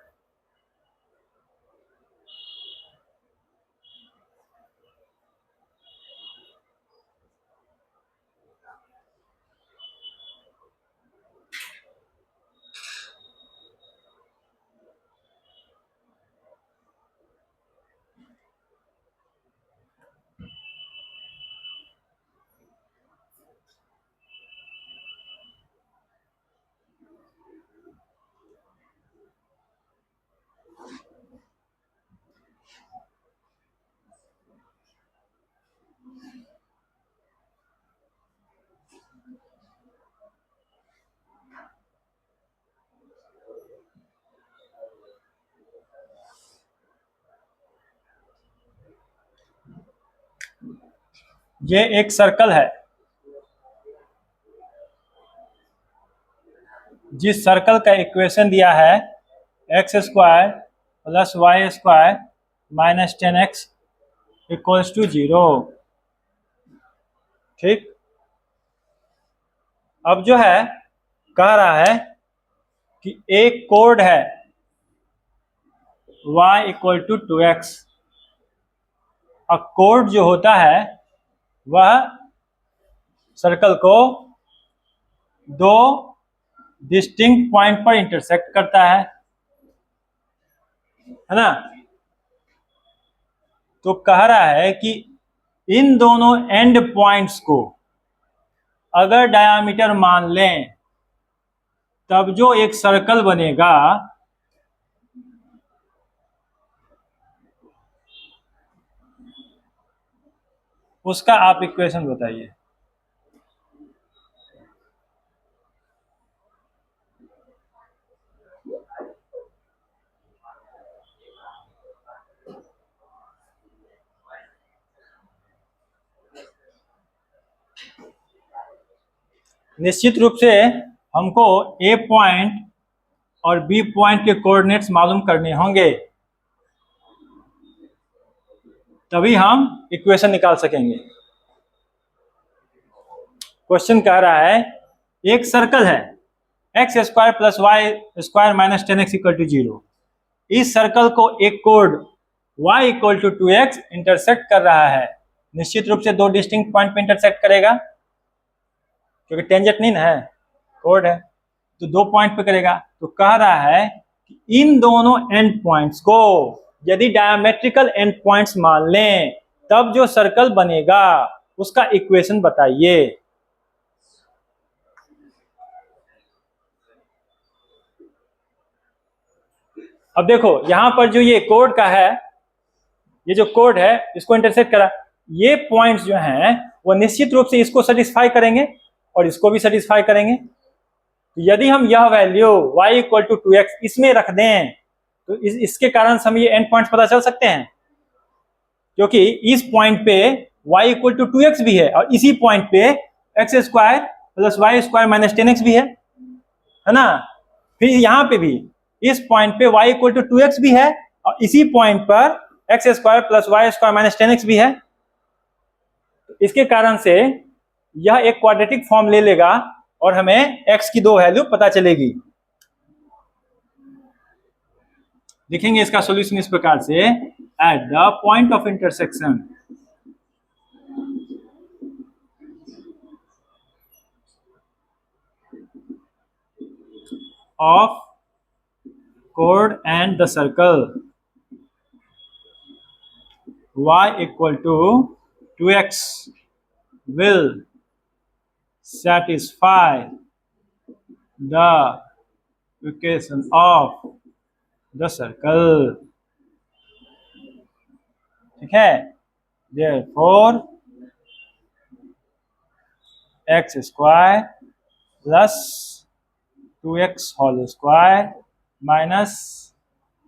ये एक सर्कल है, जिस सर्कल का इक्वेशन दिया है X square plus Y square minus 10x equals to 0। ठीक, अब जो है कह रहा है कि एक कोड है y इक्वल टू 2x। अब कोड जो होता है वह सर्कल को दो डिस्टिंक्ट पॉइंट पर इंटरसेक्ट करता है ना। तो कह रहा है कि इन दोनों एंड पॉइंट्स को अगर डायामीटर मान लें तब जो एक सर्कल बनेगा उसका आप इक्वेशन बताइए। निश्चित रूप से हमको ए पॉइंट और बी पॉइंट के कोऑर्डिनेट्स मालूम करने होंगे, तभी हम इक्वेशन निकाल सकेंगे। क्वेश्चन कह रहा है एक सर्कल है X square plus Y square minus 10x equal to 0। इस सर्कल को एक कोड y equal to 2x intersect कर रहा है। निश्चित रूप से दो डिस्टिंक्ट पॉइंट पे इंटरसेक्ट करेगा, क्योंकि टेंजेंट नहीं है, कोड है, तो दो पॉइंट पे करेगा। तो कह रहा है कि इन दोनों एंड पॉइंट्स को यदि डायमेट्रिकल एंड पॉइंट्स मान लें तब जो सर्कल बनेगा उसका इक्वेशन बताइए। अब देखो यहां पर जो ये कोड का है, ये जो कोड है इसको इंटरसेक्ट करा, ये पॉइंट्स जो हैं वो निश्चित रूप से इसको सेटिस्फाई करेंगे और इसको भी सेटिस्फाई करेंगे। तो यदि हम यह value y equal to 2x इसमें रख दें तो इसके कारण से हम ये एंड पॉइंट्स पता चल सकते हैं, क्योंकि इस पॉइंट पे y इक्वल टू 2x भी है और इसी पॉइंट पे X square plus Y square minus 10x भी है ना। फिर यहाँ पे भी इस पॉइंट पे y इक्वल टू 2x भी है और इसी पॉइंट पर X square plus Y square minus 10x भी है। इसके कारण से यह एक क्वाड्रेटिक फॉर्म ले लेगा और हमें x की दो वैल्यू पता चलेगी। लिखेंगे इसका सॉल्यूशन इस प्रकार से, at the point of intersection of chord and the circle y equal to 2x will satisfy the equation of the circle. ठीक है, therefore x square plus 2x whole square minus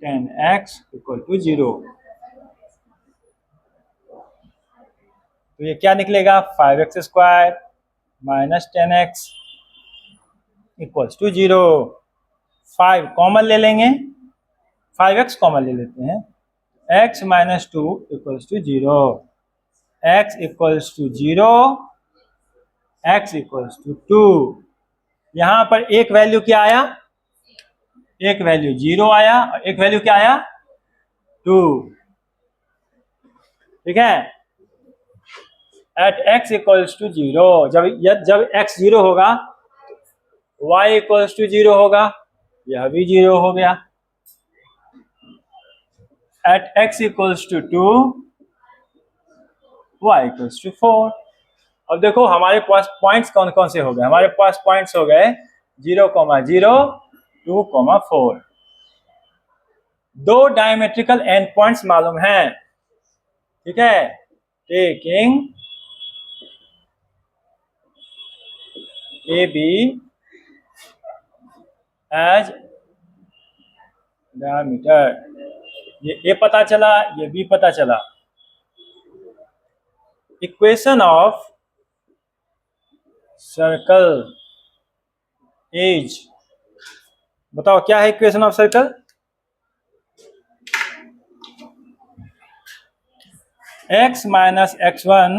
10x equal to 0. तो ये क्या निकलेगा, 5x square minus 10x equals to 0. 5 common ले लेंगे, 5x कॉमन ले लेते हैं, x minus 2 equals to 0. x equals to 0, x equals to 2. यहां पर एक वैल्यू क्या आया, एक वैल्यू 0 आया और एक वैल्यू क्या आया 2. ठीक है, एट x इक्वल्स टू 0, जब x 0 होगा y इक्वल्स टू 0 होगा, यह भी 0 हो गया. At x equals to 2 y equals to 4. अब देखो हमारे पास पॉइंट्स कौन कौन से हो गए, हमारे पास पॉइंट्स हो गए 0,0, 2,4. दो डायमेट्रिकल एंड पॉइंट्स मालूम हैं. ठीक है, taking A B as diameter, ये ए पता चला, ये बी पता चला. इक्वेशन ऑफ सर्कल एज, बताओ क्या है equation of circle. x minus x1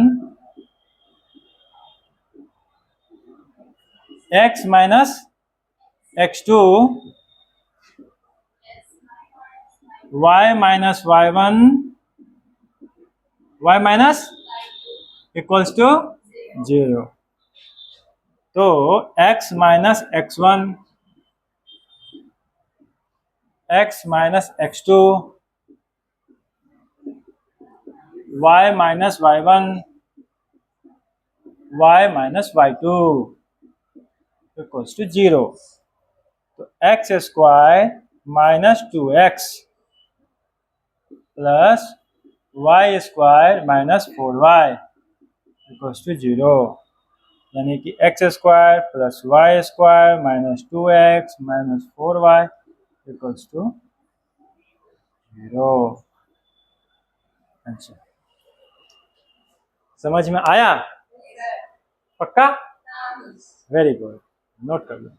x minus x2 y minus y1 y minus equals to 0. तो x minus x1 x minus x2 y minus y1 y minus y2 equals to 0. तो x square minus 2x plus y square minus 4y equals to 0. यानी कि x square plus y square minus 2x minus 4y equals to 0. अच्छा, समझ में आया, पक्का, वेरी गुड, नोट कर लो.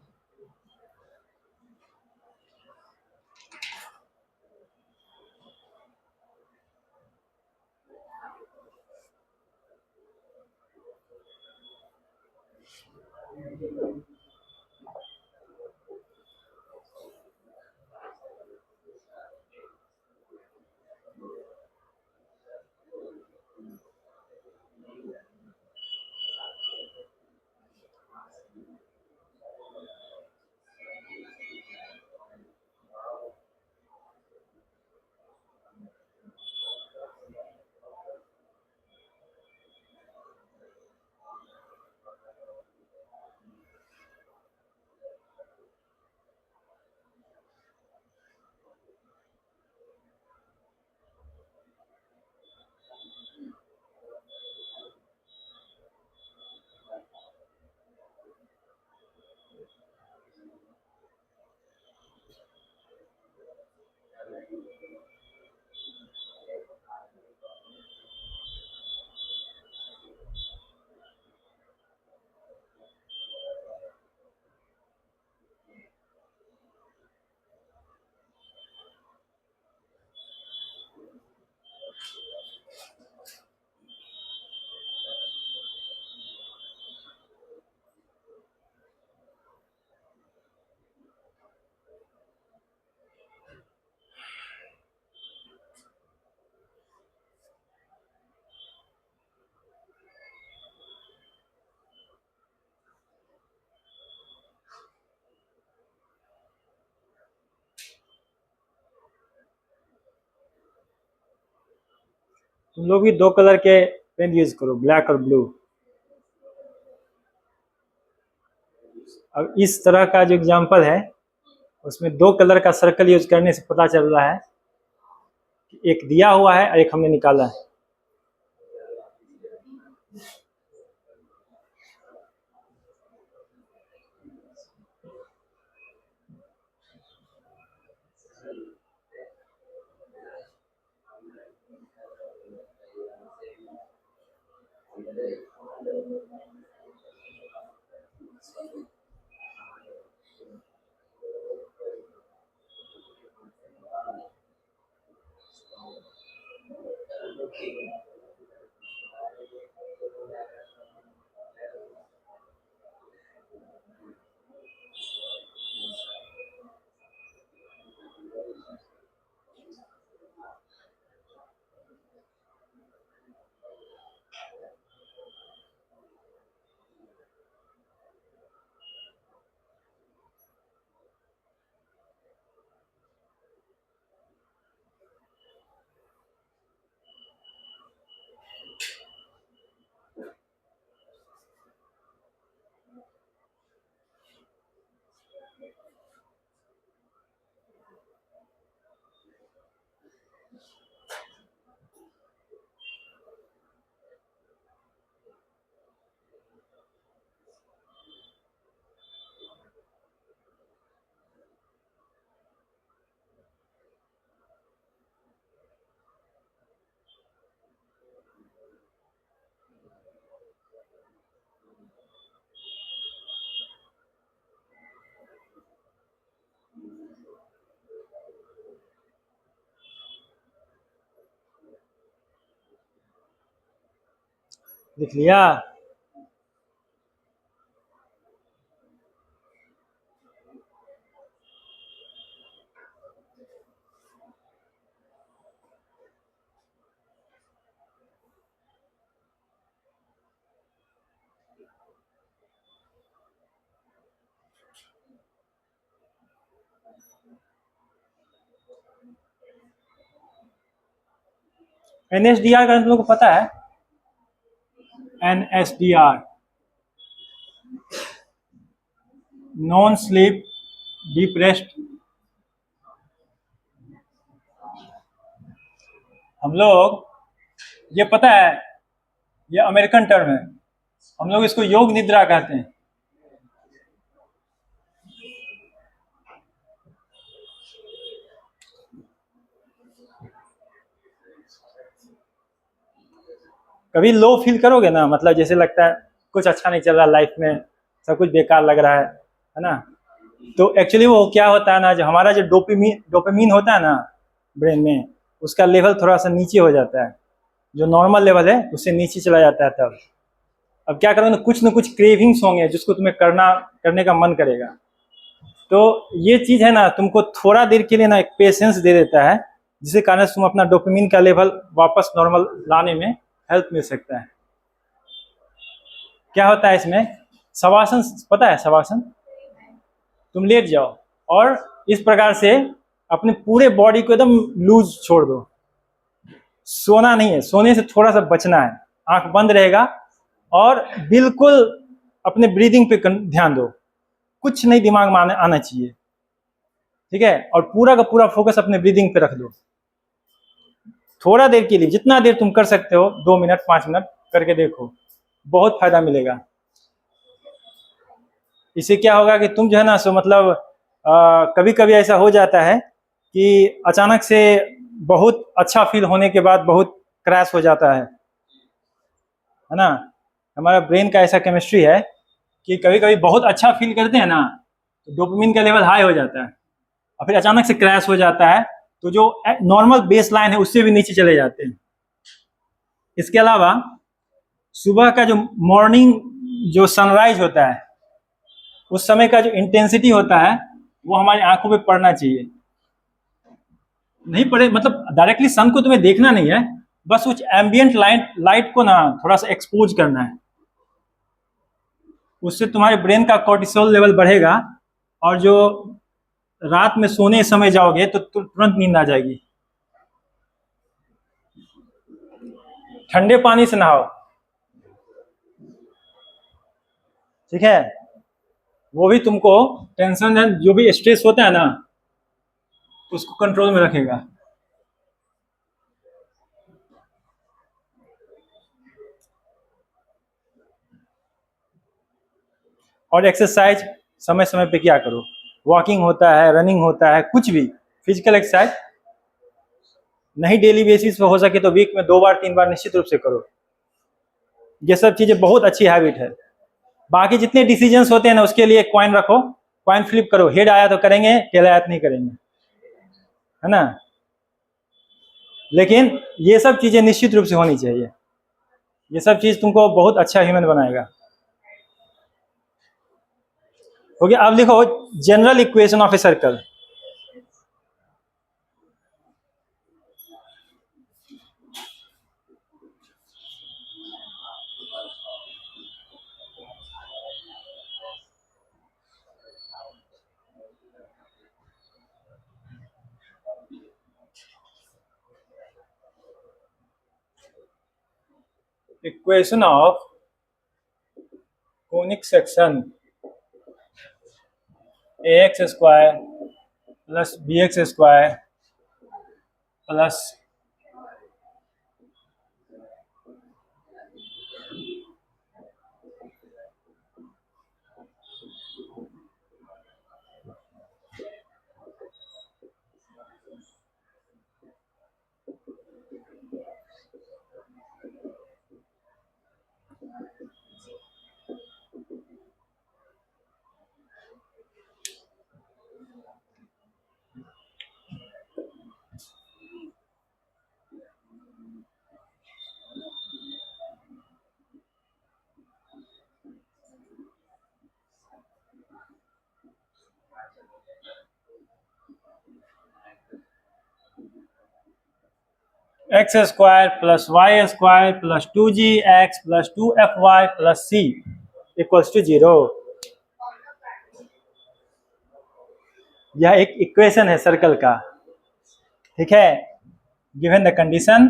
तुम लोग भी 2 कलर के पेन यूज करो, ब्लैक और ब्लू। अब इस तरह का जो एग्जाम्पल है उसमें 2 कलर का सर्कल यूज करने से पता चल रहा है कि एक दिया हुआ है और एक हमने निकाला है। लिख लिया? NSDR का तुम लोग को पता है? NSDR, non sleep deep rest. हम लोग, ये पता है, ये अमेरिकन टर्म है, हम लोग इसको योग निद्रा कहते हैं। कभी लो फील करोगे ना, मतलब जैसे लगता है कुछ अच्छा नहीं चल रहा लाइफ में, सब कुछ बेकार लग रहा है ना? तो एक्चुअली वो क्या होता है ना, जो हमारा जो डोपामीन होता है ना ब्रेन में, उसका लेवल थोड़ा सा नीचे हो जाता है, जो नॉर्मल लेवल है उससे नीचे चला जाता है। तब अब क्या करोगे, न कुछ क्रेविंग्स होंगे जिसको तुम्हें करने का मन करेगा। तो ये चीज है ना, तुमको थोड़ा देर के लिए ना एक पेशेंस दे देता है, जिसके कारण तुम अपना डोपामीन का लेवल वापस नॉर्मल लाने में हेल्प मिल सकता है। क्या होता है इसमें, शवासन, पता है शवासन? तुम लेट जाओ और इस प्रकार से अपने पूरे बॉडी को एकदम लूज छोड़ दो। सोना नहीं है, सोने से थोड़ा सा बचना है, आंख बंद रहेगा और बिल्कुल अपने ब्रीदिंग पे ध्यान दो, कुछ नहीं दिमाग में आना चाहिए, ठीक है? और पूरा का पूरा फोकस अपने ब्रीदिंग पे रख दो। थोड़ा देर के लिए, जितना देर तुम कर सकते हो, 2 मिनट 5 मिनट करके देखो, बहुत फायदा मिलेगा। इससे क्या होगा कि तुम जो है ना, सो मतलब कभी कभी ऐसा हो जाता है कि अचानक से बहुत अच्छा फील होने के बाद बहुत क्रैश हो जाता है ना? हमारा ब्रेन का ऐसा केमिस्ट्री है कि कभी कभी बहुत अच्छा फील करते हैं ना, तो डोपामिन का लेवल हाई हो जाता है और फिर अचानक से क्रैश हो जाता है, तो जो नॉर्मल बेस लाइन है उससे भी नीचे चले जाते हैं। इसके अलावा सुबह का जो मॉर्निंग जो सनराइज होता है, उस समय का जो इंटेंसिटी होता है वो हमारी आंखों पे पड़ना चाहिए। नहीं पड़े मतलब डायरेक्टली सन को तुम्हें देखना नहीं है, बस कुछ एम्बियंट लाइट को ना थोड़ा सा एक्सपोज करना है। उससे तुम्हारे ब्रेन का कोर्टिसोल लेवल बढ़ेगा और जो रात में सोने समय जाओगे तो तुरंत नींद आ जाएगी। ठंडे पानी से नहाओ, ठीक है, वो भी तुमको टेंशन है, जो भी स्ट्रेस होता है ना उसको कंट्रोल में रखेगा। और एक्सरसाइज समय समय पे क्या करो, वॉकिंग होता है, रनिंग होता है, कुछ भी फिजिकल एक्सरसाइज नहीं डेली बेसिस पे हो सके तो वीक में 2 बार 3 बार निश्चित रूप से करो। ये सब चीजें बहुत अच्छी हैबिट है। बाकी जितने डिसीजंस होते हैं ना उसके लिए कॉइन रखो, कॉइन फ्लिप करो, हेड आया तो करेंगे, टेल आया तो नहीं करेंगे, है ना। लेकिन ये सब चीजें निश्चित रूप से होनी चाहिए, ये सब चीज तुमको बहुत अच्छा ह्यूमन बनाएगा। हो गया। अब लिखो general equation of a circle. Equation of conic section ax square plus bx square plus X square plus Y square plus 2gx plus 2fy plus c equals to 0। यह एक इक्वेशन है सर्कल का, ठीक है। Given the condition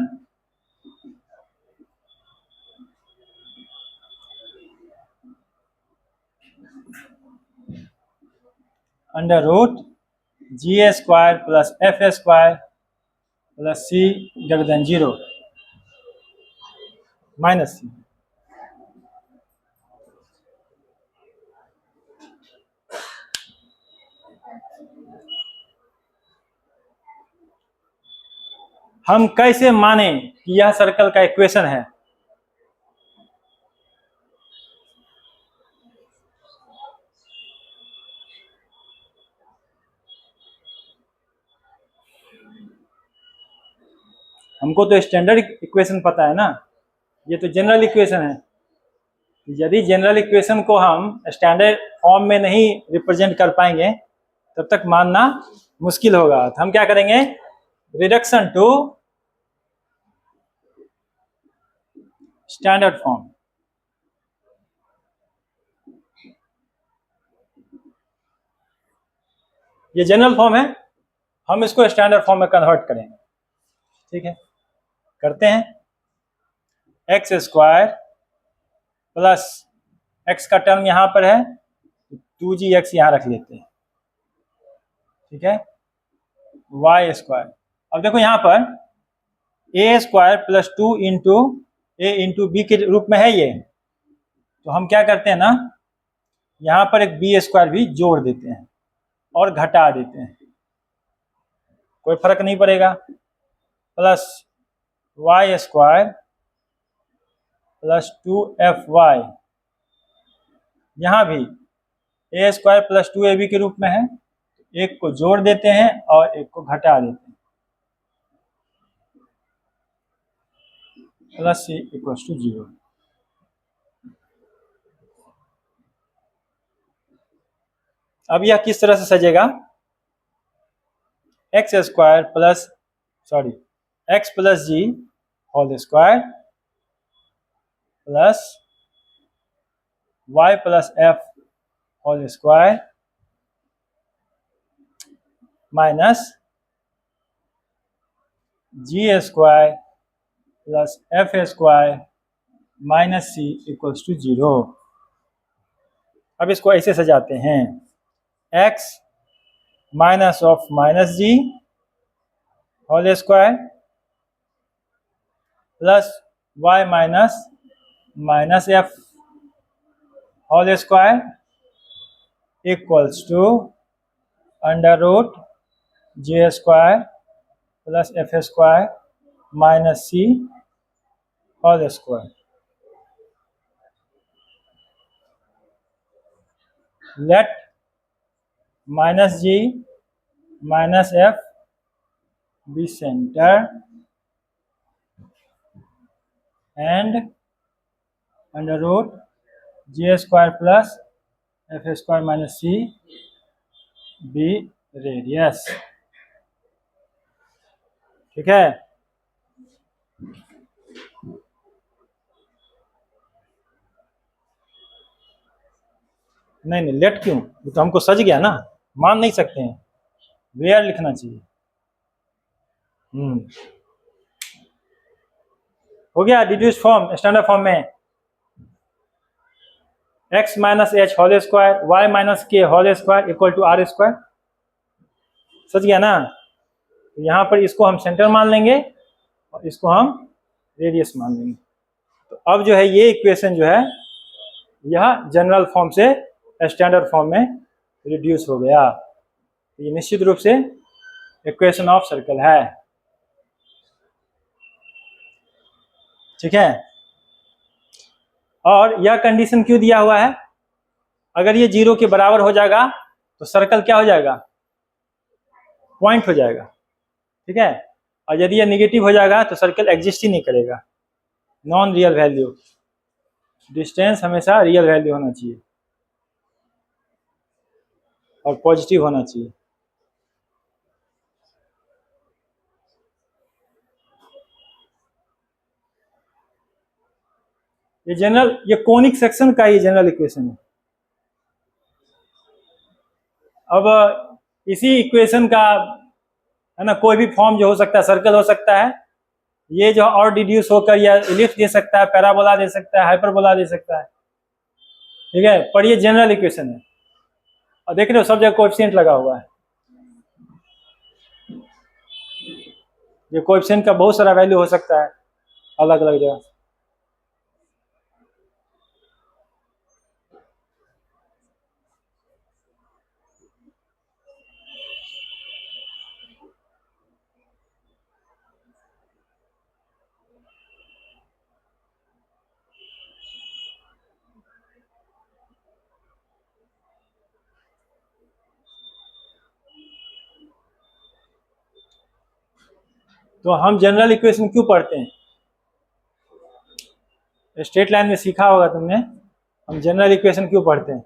under root G A square plus F A square plus C greater than 0 minus C. हम कैसे माने कि यह सर्कल का इक्वेशन है? हमको तो स्टैंडर्ड इक्वेशन पता है ना, ये तो जनरल इक्वेशन है। यदि जनरल इक्वेशन को हम स्टैंडर्ड फॉर्म में नहीं रिप्रेजेंट कर पाएंगे तब तक मानना मुश्किल होगा। तो हम क्या करेंगे, रिडक्शन टू स्टैंडर्ड फॉर्म। ये जनरल फॉर्म है, हम इसको स्टैंडर्ड फॉर्म में कन्वर्ट करेंगे, ठीक है। करते हैं, एक्स स्क्वायर प्लस एक्स का टर्म यहां पर है 2gx यहां रख लेते हैं, ठीक है, वाई स्क्वायर। अब देखो यहां पर ए स्क्वायर प्लस 2 इंटू ए इंटू बी के रूप में है ये, तो हम क्या करते हैं ना, यहां पर एक बी स्क्वायर भी जोड़ देते हैं और घटा देते हैं, कोई फर्क नहीं पड़ेगा। Plus Y square plus 2fy, यहां भी ए स्क्वायर प्लस 2ab के रूप में है, एक को जोड़ देते हैं और एक को घटा देते हैं, प्लस सी इक्वल टू 0। अब यह किस तरह से सजेगा, x square plus x plus g whole square plus y plus f whole square minus g square plus F square minus c equals to 0। अब इसको ऐसे सजाते हैं, x minus of minus g whole square plus y minus minus f whole square equals to under root J square plus F square minus c whole square. Let minus g minus f be centre and under root J square plus F square minus C B radius. ठीक है, नहीं लेट क्यों, ये तो हमको सज गया ना, मान नहीं सकते हैं, वेयर लिखना चाहिए। हो गया डिड्यूस फॉर्म, स्टैंडर्ड फॉर्म में x minus h whole square y minus k whole square equal to are square. सच गया ना, यहाँ पर इसको हम सेंटर मान लेंगे और इसको हम रेडियस मान लेंगे। तो अब जो है ये इक्वेशन जो है यह जनरल फॉर्म से स्टैंडर्ड फॉर्म में रिड्यूस हो गया। ये निश्चित रूप से इक्वेशन ऑफ सर्कल है। ठीक है, और यह कंडीशन क्यों दिया हुआ है, अगर ये 0 के बराबर हो जाएगा तो सर्कल क्या हो जाएगा, पॉइंट हो जाएगा। ठीक है, और यदि ये निगेटिव हो जाएगा तो सर्कल एग्जिस्ट ही नहीं करेगा, नॉन रियल वैल्यू। डिस्टेंस हमेशा रियल वैल्यू होना चाहिए और पॉजिटिव होना चाहिए। ये जनरल, ये कोनिक सेक्शन का ये जनरल इक्वेशन है। अब इसी इक्वेशन का है ना कोई भी फॉर्म जो हो सकता है, सर्कल हो सकता है, ये जो और डिड्यूस होकर या इलिप्स दे सकता है, पैराबोला दे सकता है, हाइपरबोला दे सकता है। ठीक है, पर ये जनरल इक्वेशन है और देख रहे हो सब जगह कोएफिशिएंट लगा हुआ है। ये कोएफिशिएंट का बहुत सारा वैल्यू हो सकता है अलग अलग जगह। तो हम जनरल इक्वेशन क्यों पढ़ते हैं, स्ट्रेट लाइन में सीखा होगा तुमने, हम जनरल इक्वेशन क्यों पढ़ते हैं,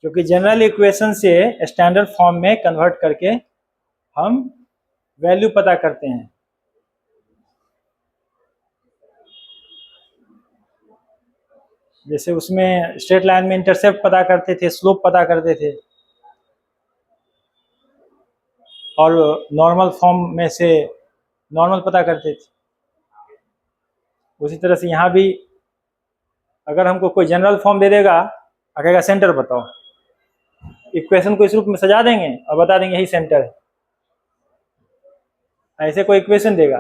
क्योंकि जनरल इक्वेशन से स्टैंडर्ड फॉर्म में कन्वर्ट करके हम वैल्यू पता करते हैं। जैसे उसमें स्ट्रेट लाइन में इंटरसेप्ट पता करते थे, स्लोप पता करते थे, और नॉर्मल फॉर्म में से नॉर्मल पता करते थे। उसी तरह से यहाँ भी अगर हमको कोई जनरल फॉर्म दे देगा, कहेगा सेंटर बताओ, इक्वेशन को इस रूप में सजा देंगे और बता देंगे यही सेंटर है। ऐसे कोई इक्वेशन देगा,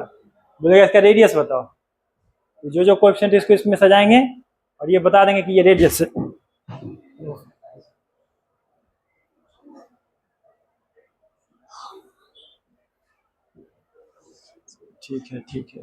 बोलेगा इसका रेडियस बताओ, तो जो जो कोएफिशिएंट इसको इसमें सजाएंगे और ये बता देंगे कि ये रेडियस है। ठीक है, ठीक है।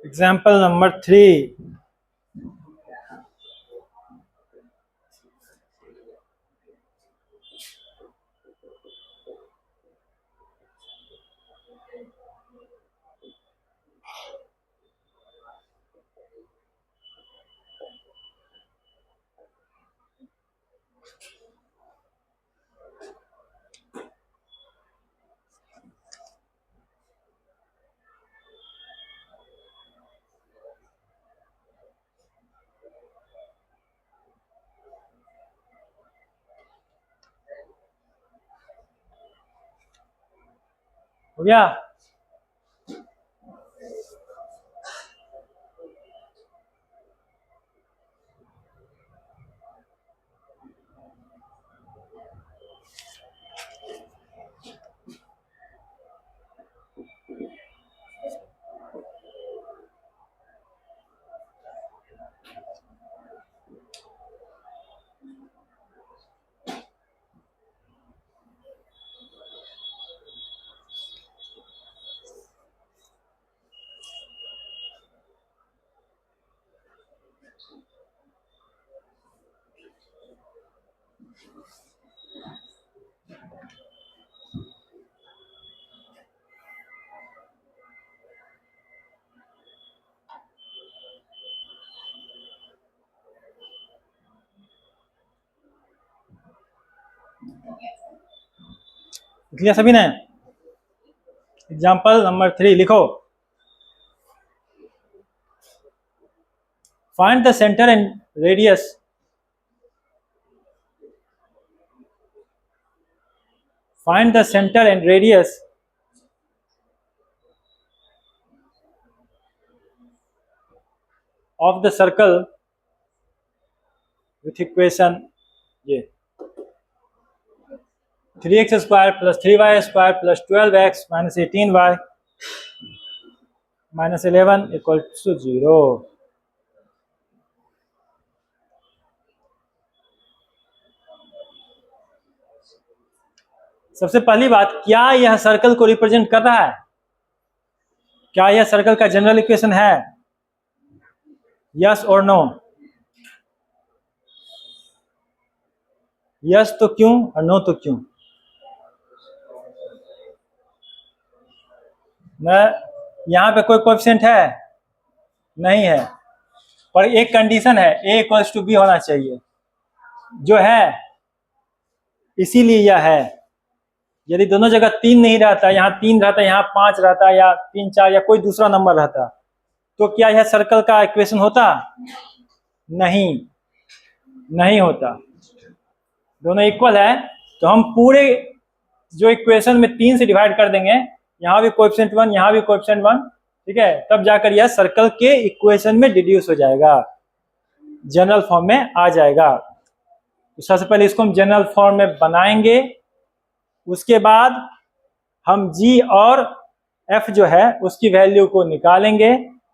Example number 3. हो गया? लिखा सभी ने? एग्जाम्पल नंबर 3 लिखो. Find the centre and radius of the circle with equation ये 3x square plus 3y square plus 12x minus 18y minus 11 equals to 0. सबसे पहली बात, क्या यह सर्कल को रिप्रेजेंट कर रहा है? क्या यह सर्कल का जनरल इक्वेशन है? यस और नो? यस तो क्यों और नो तो क्यों? यहां पे कोई कोएफिशिएंट है? नहीं है, पर एक कंडीशन है, a इक्वल्स टू बी होना चाहिए, जो है, इसीलिए यह है. यदि दोनों जगह 3 नहीं रहता, यहाँ 3 रहता, यहाँ 5 रहता, या 3 4 या कोई दूसरा नंबर रहता, तो क्या यह सर्कल का इक्वेशन होता? नहीं होता. दोनों इक्वल है, तो हम पूरे जो इक्वेशन में 3 से डिवाइड कर देंगे, यहाँ भी कोएफिशिएंट 1, यहाँ भी कोएफिशिएंट 1, ठीक है, तब जाकर यह सर्कल के इक्वेशन में डिड्यूस हो जाएगा, जनरल फॉर्म में आ जाएगा. तो सबसे पहले इसको हम जनरल फॉर्म में बनाएंगे, उसके बाद हम g और f जो है उसकी वैल्यू को निकालेंगे,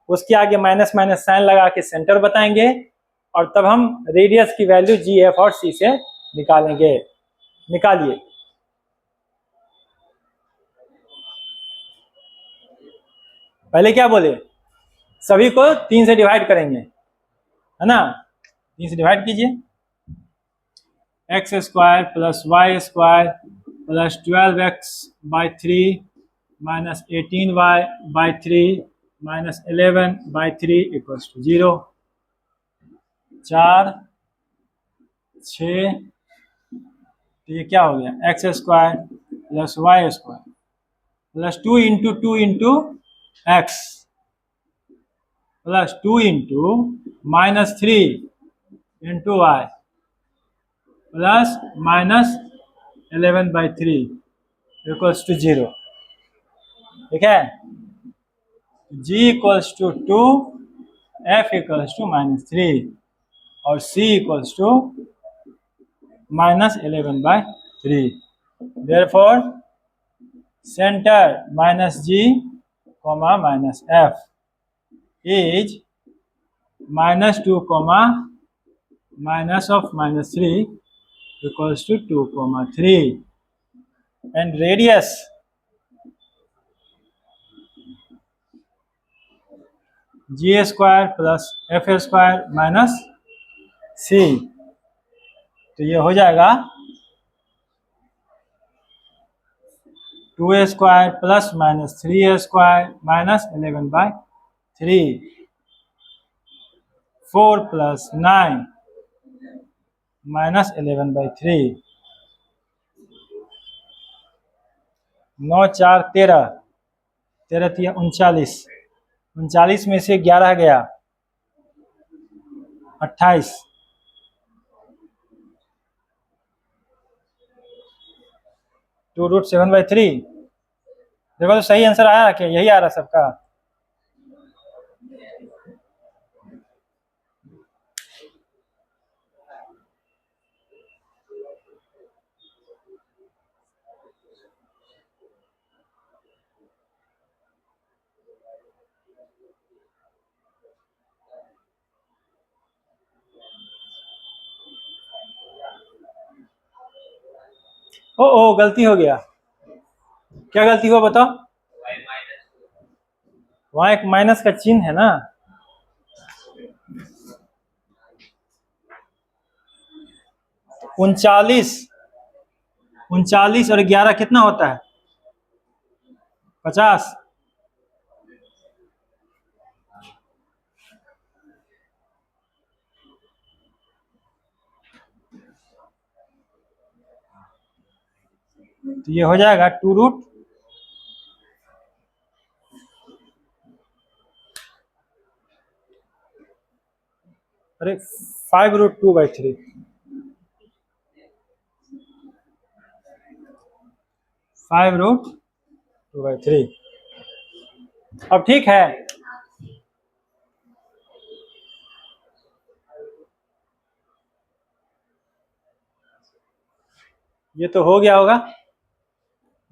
उसके आगे माइनस माइनस साइन लगा के सेंटर बताएंगे, और तब हम रेडियस की वैल्यू g, f और c से निकालेंगे. निकालिए. पहले क्या बोले? सभी को 3 से डिवाइड करेंगे, है ना? 3 से डिवाइड कीजिए. x square plus Y square plus 12x by 3 minus 18y by 3 minus 11 by 3 equals to 0. 4 6, तो ये क्या हो गया? x square plus Y square plus 2 into x plus 2 into minus 3 into y plus minus 11/3 equals to 0। ठीक है, g equals to 2, f equals to -3 और c equals to -11/3। Therefore centre -g, -f is -2, minus of -3 equals to 2, 3, and radius g square plus f square minus c। तो ये हो जाएगा 2a square plus -3a square minus 11/3, 4 plus 9 minus 11/3, 9 4 13, 13 3 39, 39 में से 11 गया 28, 2√7/3। देखो तो सही आंसर आया क्या? यही आ रहा सबका। ओ गलती हो गया। क्या गलती हुआ बताओ? वहां एक माइनस का चिन्ह है ना। उनचालीस और 11 कितना होता है? 50। तो ये हो जाएगा 2 अरे 5√2/3, 5√2/3। अब ठीक है, ये तो हो गया होगा,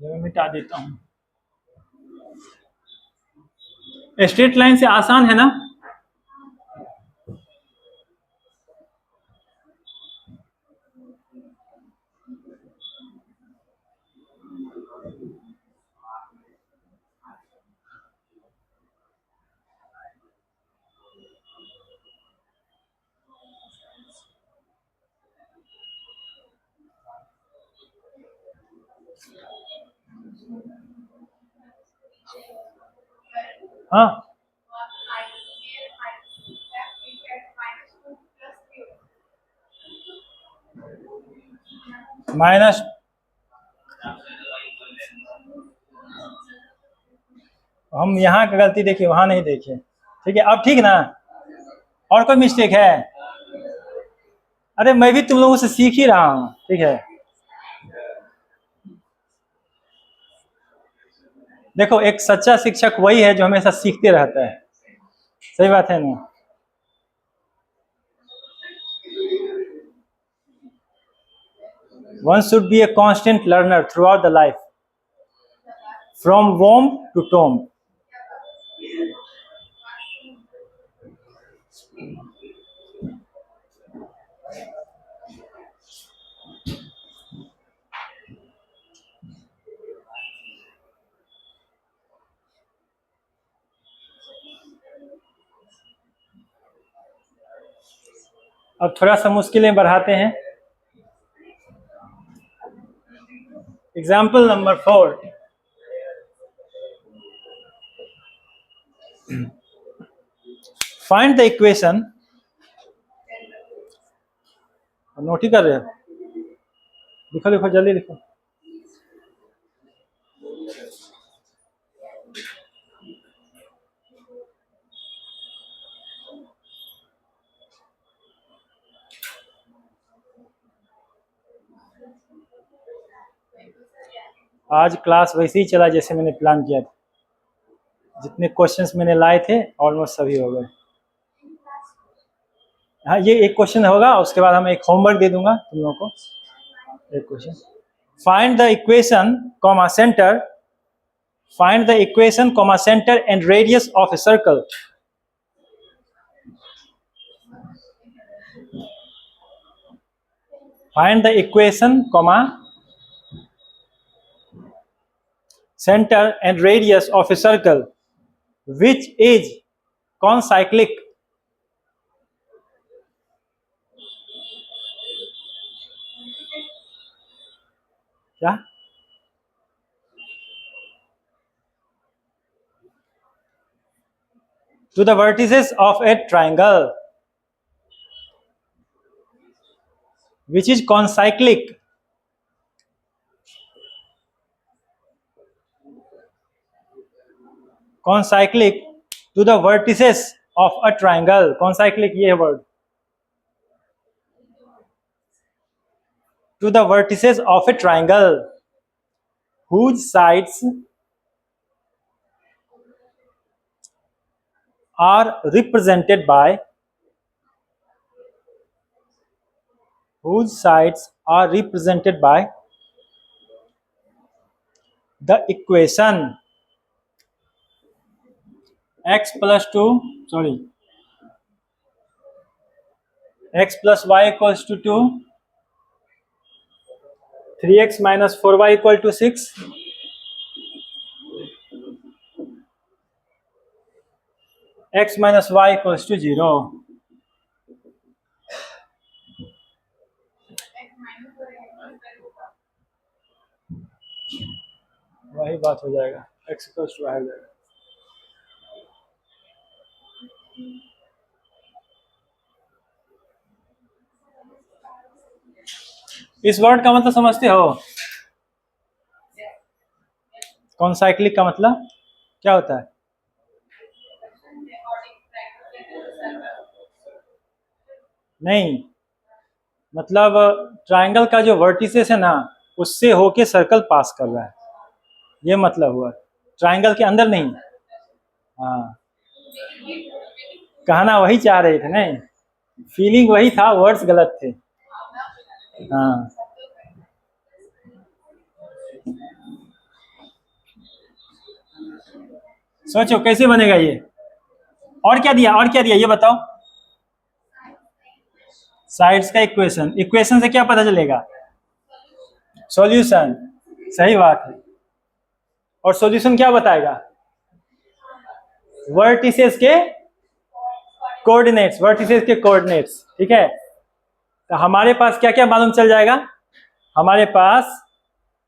ये मैं मिटा देता हूं। स्ट्रेट लाइन से आसान है ना? हाँ, माइनस हम यहाँ का गलती देखिए, वहां नहीं देखे। ठीक है, अब ठीक ना? और कोई मिस्टेक है? अरे मैं भी तुम लोगों से सीख ही रहा हूँ। ठीक है, देखो एक सच्चा शिक्षक वही है जो हमेशा सीखते रहता है। सही बात है ना? One should be a constant learner throughout the life, from womb to tomb. अब थोड़ा सा मुश्किलें बढ़ाते हैं। Example number 4, find the equation. Note ही कर रहे हो? लिखो लिखो जल्दी लिखो। आज क्लास वैसे ही चला जैसे मैंने प्लान किया था। जितने क्वेश्चंस मैंने लाए थे ऑलमोस्ट सभी हो गए। हाँ, ये एक क्वेश्चन होगा, उसके बाद हम एक होमवर्क दे दूंगा तुम लोगों को। एक question, find the equation comma centre, find the equation comma centre and radius of a circle. Find the equation comma center and radius of a circle which is concyclic. क्या? To the vertices of a triangle which is concyclic. Concyclic to the vertices of a triangle. Concyclic ये है word. To the vertices of a triangle whose sides are represented by, whose sides are represented by the equation x plus 2, sorry, x plus y equals to 2, 3x minus 4y equal to 6, x minus y equals to 0. वही बात हो जाएगा, x equals to y हो जाएगा। इस वर्ड का मतलब समझते हो? कॉन्साइक्लिक का मतलब क्या होता है? नहीं, मतलब ट्रायंगल का जो वर्टिसेस है ना, उससे होके सर्कल पास कर रहा है, ये मतलब हुआ। ट्रायंगल के अंदर नहीं। हाँ, कहना वही चाह रहे थे, नहीं फीलिंग वही था, वर्ड्स गलत थे। हाँ, सोचो कैसे बनेगा ये। और क्या दिया, और क्या दिया ये बताओ। साइड्स का इक्वेशन, इक्वेशन से क्या पता चलेगा? सॉल्यूशन, सही बात है। और सॉल्यूशन क्या बताएगा? वर्टिसेस के कोऑर्डिनेट्स, वर्टिसेस के कोऑर्डिनेट्स, ठीक है। तो हमारे पास क्या क्या मालूम चल जाएगा? हमारे पास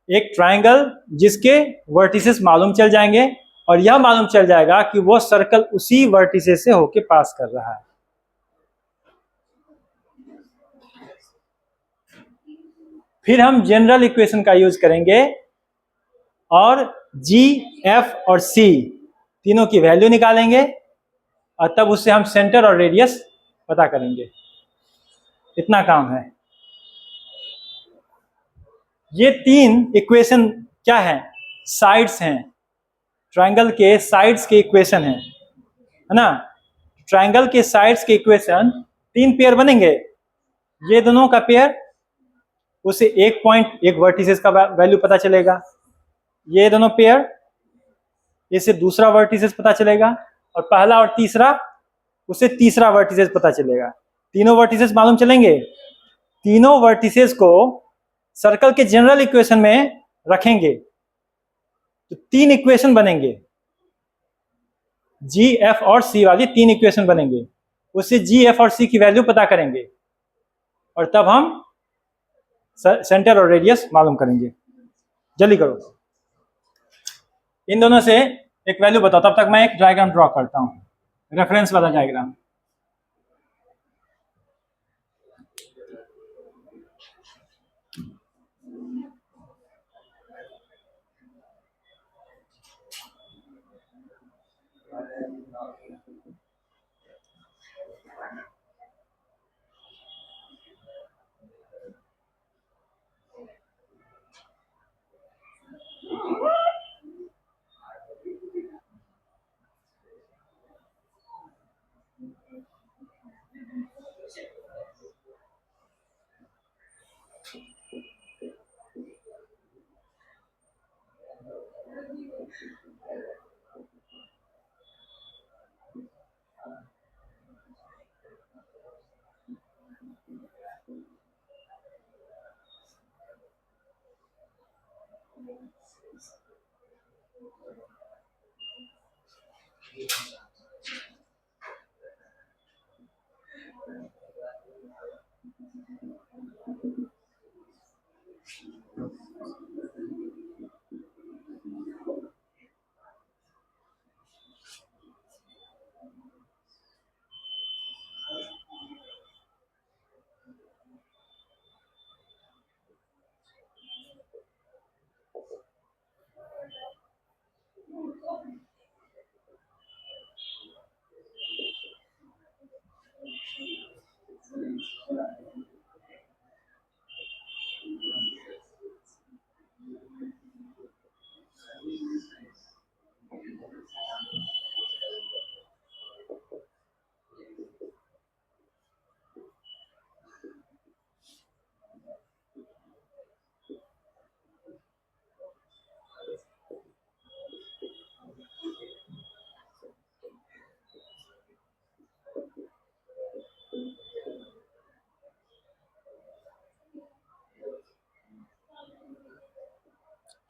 एक ट्रायंगल जिसके वर्टिसेस मालूम चल जाएंगे, और यह मालूम चल जाएगा कि वो सर्कल उसी वर्टिसेस से होके पास कर रहा है। फिर हम जनरल इक्वेशन का यूज करेंगे और जी, एफ और सी तीनों की वैल्यू निकालेंगे, और तब उससे हम सेंटर और रेडियस पता करेंगे। इतना काम है। ये तीन इक्वेशन क्या है? साइड्स हैं, ट्रायंगल के साइड्स के इक्वेशन है ना। ट्रायंगल के साइड्स के इक्वेशन तीन पेयर बनेंगे। ये दोनों का पेयर, उसे एक पॉइंट, एक वर्टिसेस का वैल्यू पता चलेगा। ये दोनों पेयर, इसे दूसरा वर्टिसेस पता चलेगा, और पहला और तीसरा, उसे तीसरा वर्टिसेस पता चलेगा। तीनों वर्टिसेस मालूम चलेंगे। तीनों वर्टिसेस को सर्कल के जनरल इक्वेशन में रखेंगे तो तीन इक्वेशन बनेंगे। जी, एफ और सी वाली तीन इक्वेशन बनेंगे। उससे जी, एफ और सी की वैल्यू पता करेंगे, और तब हम सेंटर और रेडियस मालूम करेंगे। जल्दी करो, इन दोनों से एक वैल्यू बताओ। तब तक मैं एक डायग्राम ड्रॉ करता हूं, रेफरेंस वाला डायग्राम।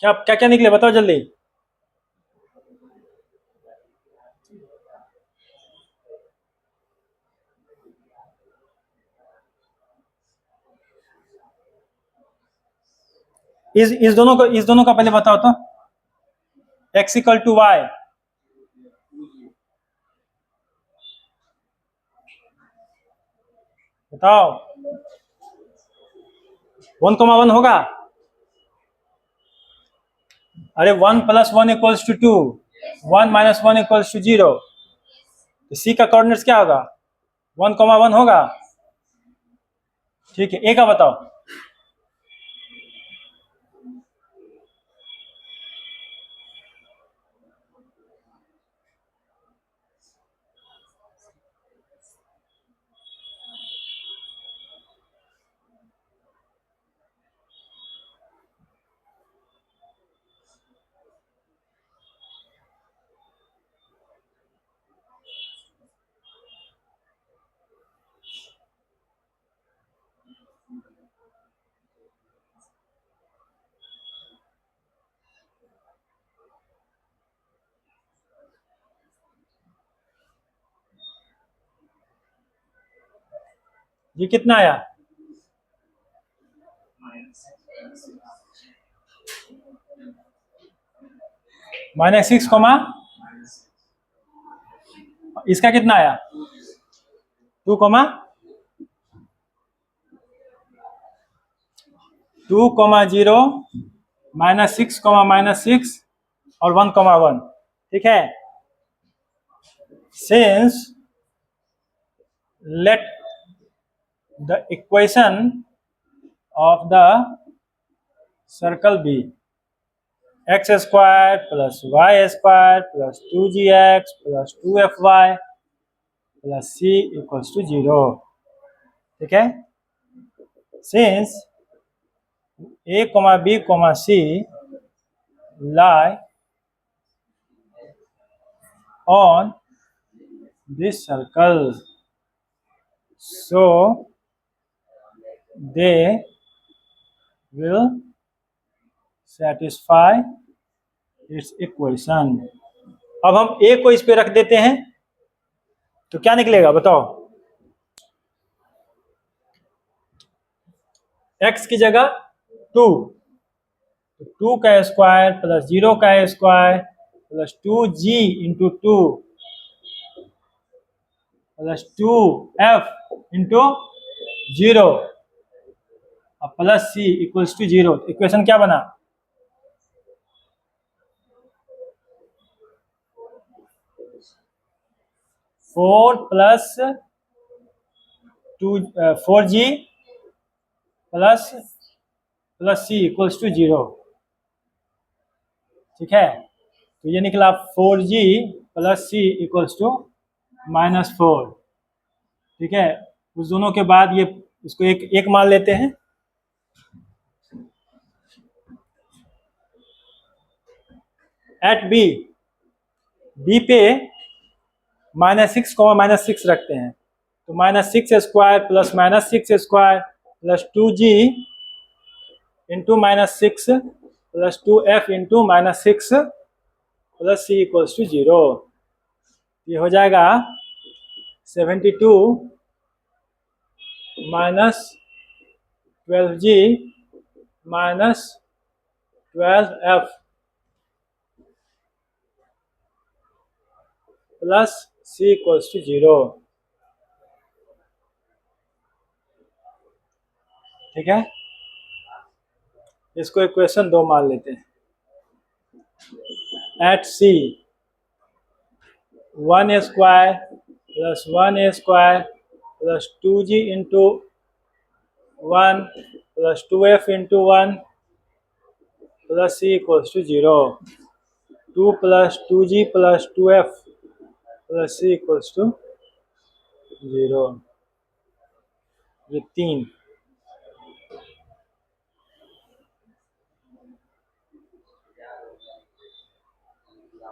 क्या क्या क्या निकले बताओ जल्दी। इस दोनों का पहले बताओ तो। x इक्वल टू वाई, बताओ। 1,1 होगा? अरे 1 plus 1 equals to 2, 1 minus 1 equals to 0। तो सी का कोऑर्डिनेट्स क्या होगा? 1,1 होगा। ठीक है, ए का बताओ। ये कितना आया? -6, इसका कितना आया? 2, 2,0, -6, -6 और 1,1। ठीक है। Since let the equation of the circle be x square plus y square plus 2gx plus 2fy plus c equals to 0। ठीक है। Since a, b, c lie on this circle, so they will satisfy its equation। अब हम a को इस पे रख देते हैं तो क्या निकलेगा बताओ? x की जगह 2, 2 का स्क्वायर प्लस 0 का square plus 2g into 2 plus 2f into 0 और plus c equals to 0। Equation क्या बना? 4 plus 4g plus c equals to 0। ठीक है। तो ये निकला 4g plus c equals to -4। ठीक है। उस दोनों के बाद ये इसको एक मान लेते हैं। एट बी पे -6, -6 रखते हैं तो -6 square plus -6 square plus 2g into -6 plus 2f into minus 6 plus c equals to 0। ये हो जाएगा 72 minus 12g minus 12f plus c equals to 0। ठीक है, इसको इक्वेशन 2 मान लेते हैं। At c 1a square plus 1a square plus 2g into 1 plus 2f into 1 plus c equals to 0। 2 plus 2g plus 2f plus c equals to 0। ये 3।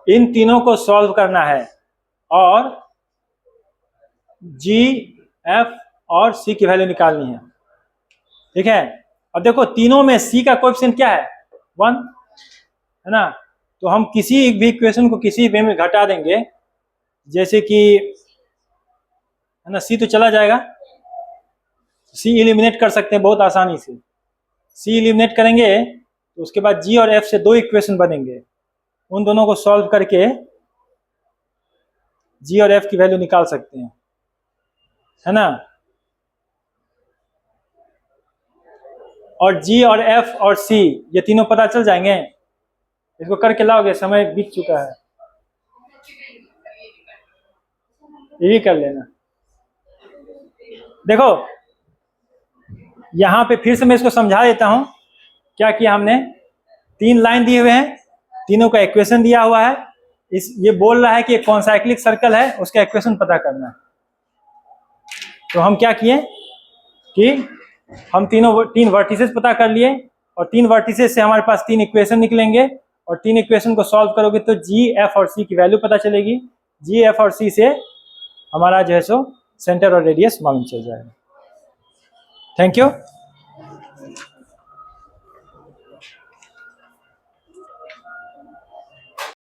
इन तीनों को सॉल्व करना है और जी, एफ और सी की वैल्यू निकालनी है। ठीक है, अब देखो तीनों में सी का कोएफिशिएंट क्या है? 1 है ना। तो हम किसी भी इक्वेशन को किसी वे में घटा देंगे, जैसे कि है ना, सी तो चला जाएगा, सी एलिमिनेट कर सकते हैं बहुत आसानी से। सी एलिमिनेट करेंगे तो उसके बाद जी और एफ से 2 इक्वेशन बनेंगे, उन दोनों को सॉल्व करके जी और एफ की वैल्यू निकाल सकते हैं, है ना। और जी और एफ और सी ये तीनों पता चल जाएंगे। इसको करके लाओगे, समय बीत चुका है, ये भी कर लेना। देखो यहां पे फिर से मैं इसको समझा देता हूं। क्या किया हमने, 3 लाइन दिए हुए हैं, तीनों का इक्वेशन दिया हुआ है। ये बोल रहा है कि एक कॉन्साइक्लिक सर्कल है, उसका इक्वेशन पता करना है। तो हम क्या किए कि हम 3 वर्टिसेस पता कर लिए, और 3 वर्टिसेस से हमारे पास 3 इक्वेशन निकलेंगे, और 3 इक्वेशन को सॉल्व करोगे तो जी, एफ और सी की वैल्यू पता चलेगी। जी, एफ और सी से हमारा जो है सो सेंटर और रेडियस मालूम चल जाएगा। Thank you.